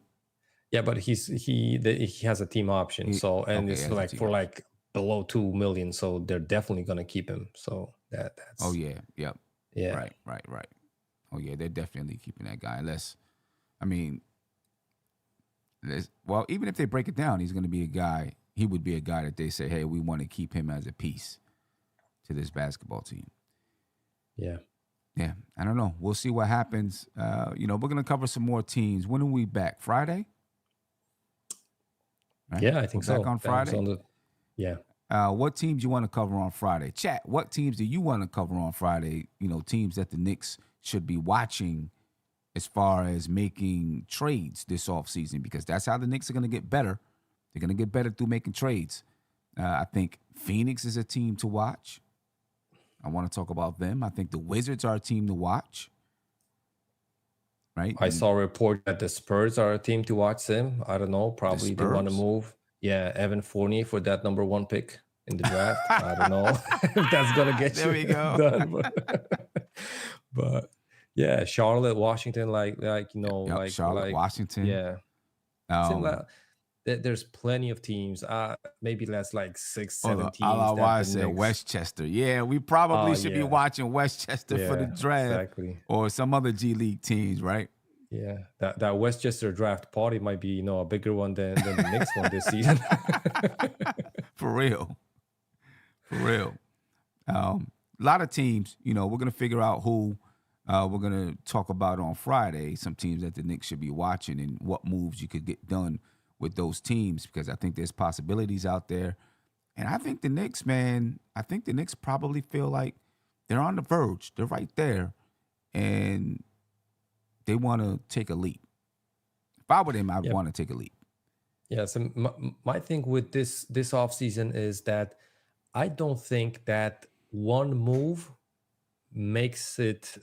Yeah, but he has a team option, so and Okay, it's as a like team for option. like below 2 million, so they're definitely gonna keep him. So Oh that's yeah, yep. yeah. Right, right, right. Oh yeah, they're definitely keeping that guy. Unless, I mean, well, even if they break it down, he's going to be a guy. He would be a guy that they say, hey, we want to keep him as a piece to this basketball team. Yeah. Yeah, I don't know. We'll see what happens. We're going to cover some more teams. When are we back? Friday? Right? Yeah, I We're think back so. on That was Friday. on the yeah. What teams you want to cover on Friday? Chat. What teams do you want to cover on Friday? Teams that the Knicks should be watching as far as making trades this offseason, because that's how the Knicks are going to get better. They're going to get better through making trades. I think Phoenix is a team to watch. I want to talk about them. I think the Wizards are a team to watch. Right? I saw a report that the Spurs are a team to watch them. I don't know. The Probably they want to Spurs. move. Yeah, Evan Fournier for that number 1 pick in the draft. I don't know if that's gonna get There you we go. done, but yeah, Charlotte, Washington, Yep. Charlotte, Washington. yeah. Seem Um, like there's plenty of teams. Maybe that's like 6, Hold 7 on. teams that I the said Knicks. Westchester. Yeah, we probably Oh should be yeah, watching Westchester for the yeah, draft exactly. or some other G League teams, right? Yeah, that Westchester draft party might be a bigger one than the Knicks one this season. For real. For real. A lot of teams, we're going to figure out who we're going to talk about on Friday, some teams that the Knicks should be watching and what moves you could get done with those teams, because I think there's possibilities out there. And I think the Knicks, man, probably feel like they're on the verge. They're right there. And they want to take a leap. If I were them, I'd Yeah. want to take a leap. Yeah, so my thing with this offseason is that I don't think that one move makes it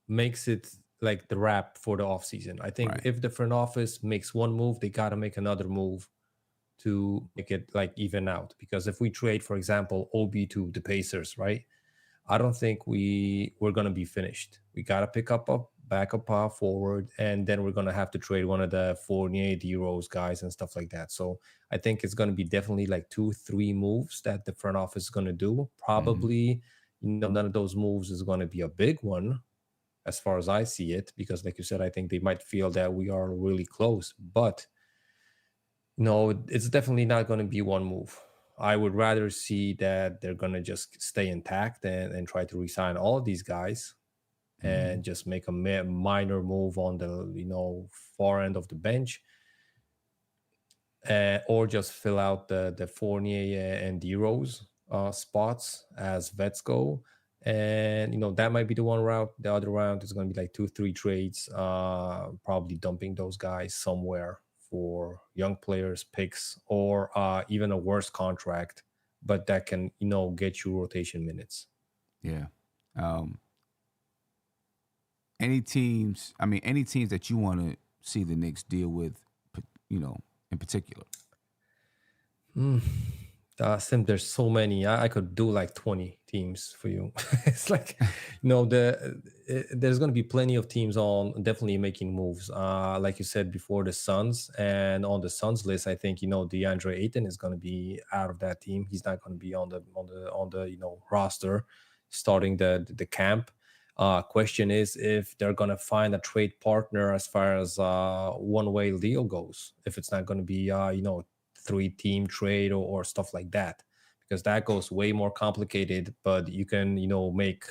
like the wrap for the offseason. I think Right. if the front office makes one move, they got to make another move to make it like even out. Because if we trade, for example, OB to the Pacers, right? I don't think we're gonna be finished. We gotta pick up a backup power forward, and then we're gonna have to trade one of the Fournier, D Rose guys and stuff like that. So I think it's gonna be definitely like 2, 3 moves that the front office is gonna do. Mm-hmm. Probably, none of those moves is gonna be a big one as far as I see it, because like you said, I think they might feel that we are really close. But no, it's definitely not going to be one move. I would rather see that they're going to just stay intact and try to resign all of these guys Mm-hmm. and just make a minor move on the far end of the bench, or just fill out the Fournier and D Rose spots as vets go. And that might be the one route. The other route is going to be like 2, 3 trades, probably dumping those guys somewhere for young players, picks, or even a worse contract, but that can get you rotation minutes. Yeah. Any teams that you want to see the Knicks deal with, in particular? Sim, there's so many. I could do like 20 teams for you. It's like, there's going to be plenty of teams on definitely making moves. Like you said before, the Suns, and on the Suns list, I think DeAndre Ayton is going to be out of that team. He's not going to be on the roster starting the camp. Question is if they're going to find a trade partner as far as one-way deal goes. If it's not going to be 3-team trade or stuff like that, because that goes way more complicated, but you can make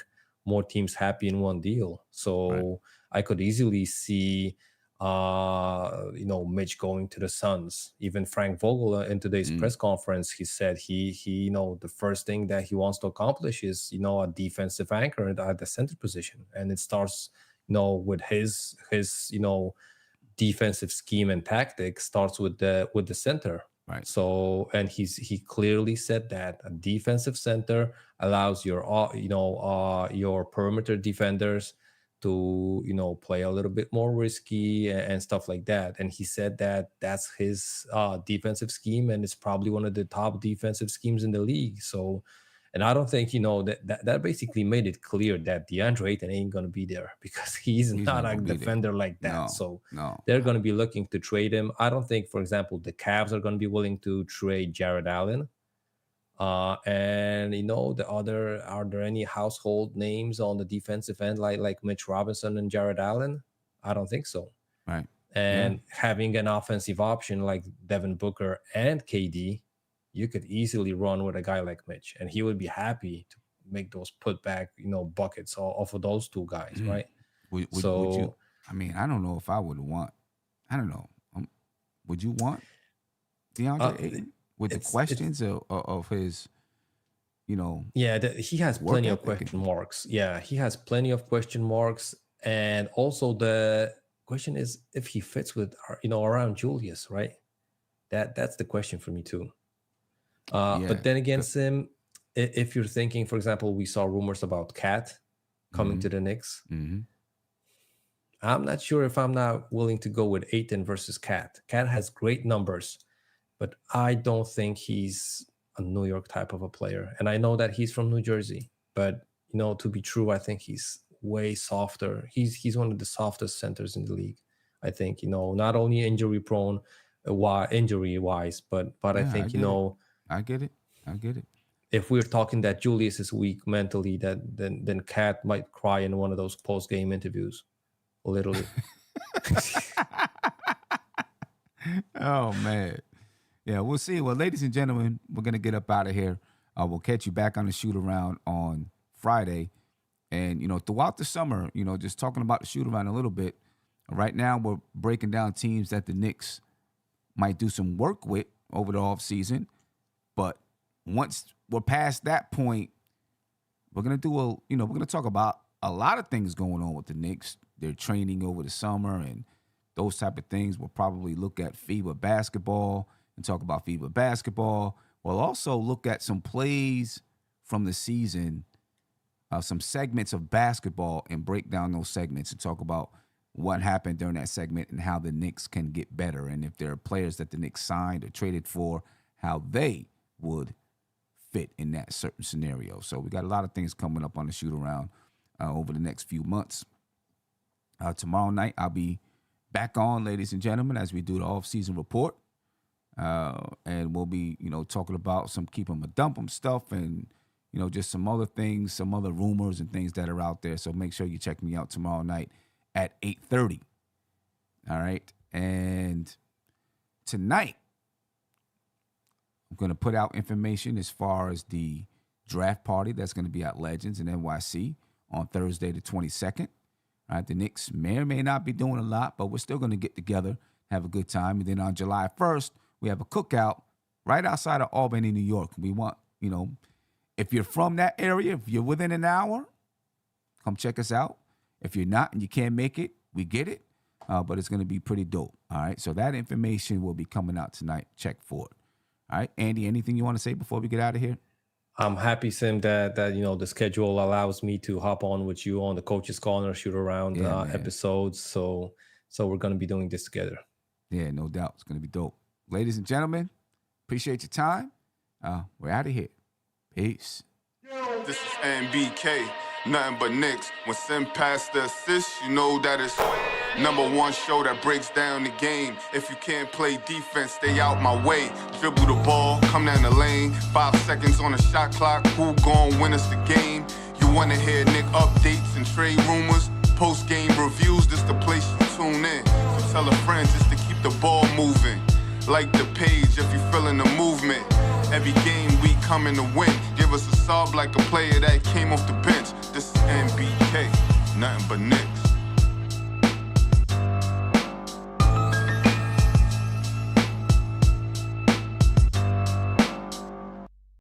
more teams happy in one deal. So Right. I could easily see Mitch going to the Suns. Even Frank Vogel in today's press conference, he said he the first thing that he wants to accomplish is a defensive anchor at the center position, and it starts with his defensive scheme and tactics starts with the center. Right. So, and he clearly said that a defensive center allows your perimeter defenders to play a little bit more risky and stuff like that. And he said that that's his defensive scheme, and it's probably one of the top defensive schemes in the league. So, and I don't think that basically made it clear that DeAndre Ayton ain't going to be there, because he's not a defender like that. No, so no. they're going to be looking to trade him. I don't think, for example, the Cavs are going to be willing to trade Jared Allen. And are there any household names on the defensive end like Mitch Robinson and Jared Allen? I don't think so. Right. And having an offensive option like Devin Booker and KD, you could easily run with a guy like Mitch, and he would be happy to make those putback, buckets off of those two guys, right? Would you? I mean, I don't know if I would want. I don't know. Would you want DeAndre Ayton with the questions of his, Yeah, he has plenty of ethic question marks. Yeah, he has plenty of question marks, and also the question is if he fits with around Julius, right? That's the question for me too. But then again, Sim, if you're thinking, for example, we saw rumors about Cat coming to the Knicks. Mm-hmm. I'm not sure if I'm not willing to go with Ayton versus Cat. Cat has great numbers, but I don't think he's a New York type of a player. And I know that he's from New Jersey, but to be true, I think he's way softer. He's one of the softest centers in the league. I think, not only injury prone, injury wise, but I think, I get it. If we're talking that Julius is weak mentally, then Cat might cry in one of those post game interviews, literally. Oh man, yeah. We'll see. Well, ladies and gentlemen, we're gonna get up out of here. We'll catch you back on the shoot around on Friday, and throughout the summer, just talking about the shoot around a little bit. Right now, we're breaking down teams that the Knicks might do some work with over the offseason. But once we're past that point, we're gonna we're gonna talk about a lot of things going on with the Knicks. They're training over the summer and those type of things. We'll probably look at FIBA basketball and talk about FIBA basketball. We'll also look at some plays from the season, some segments of basketball, and break down those segments and talk about what happened during that segment and how the Knicks can get better. And if there are players that the Knicks signed or traded for, how they would fit in that certain scenario. So we got a lot of things coming up on the shoot around over the next few months. Tomorrow night, I'll be back on, ladies and gentlemen, as we do the off-season report. And we'll be, talking about some keep 'em or dump 'em stuff and, just some other things, some other rumors and things that are out there. So make sure you check me out tomorrow night at 8:30. All right. And tonight, I'm going to put out information as far as the draft party that's going to be at Legends in NYC on Thursday the 22nd. All right, the Knicks may or may not be doing a lot, but we're still going to get together, have a good time. And then on July 1st, we have a cookout right outside of Albany, New York. We want, if you're from that area, if you're within an hour, come check us out. If you're not and you can't make it, we get it. But it's going to be pretty dope. All right, so that information will be coming out tonight. Check for it. All right, Andy, anything you want to say before we get out of here? I'm happy, Sim, that the schedule allows me to hop on with you on the Coach's Corner shoot around episodes. So we're gonna be doing this together. Yeah, no doubt, it's gonna be dope. Ladies and gentlemen, appreciate your time. We're out of here. Peace. This is NBK, nothing but Knicks. When Sim passed the assist, you know that it's #1 show that breaks down the game. If you can't play defense, stay out my way. Dribble the ball, come down the lane. 5 seconds on the shot clock, who gon' win us the game? You wanna hear Nick updates and trade rumors? Post-game reviews, this the place you tune in. So tell a friend just to keep the ball moving. Like the page if you feeling the movement. Every game we coming to win. Give us a sub like a player that came off the bench. This is NBK, nothing but Knicks.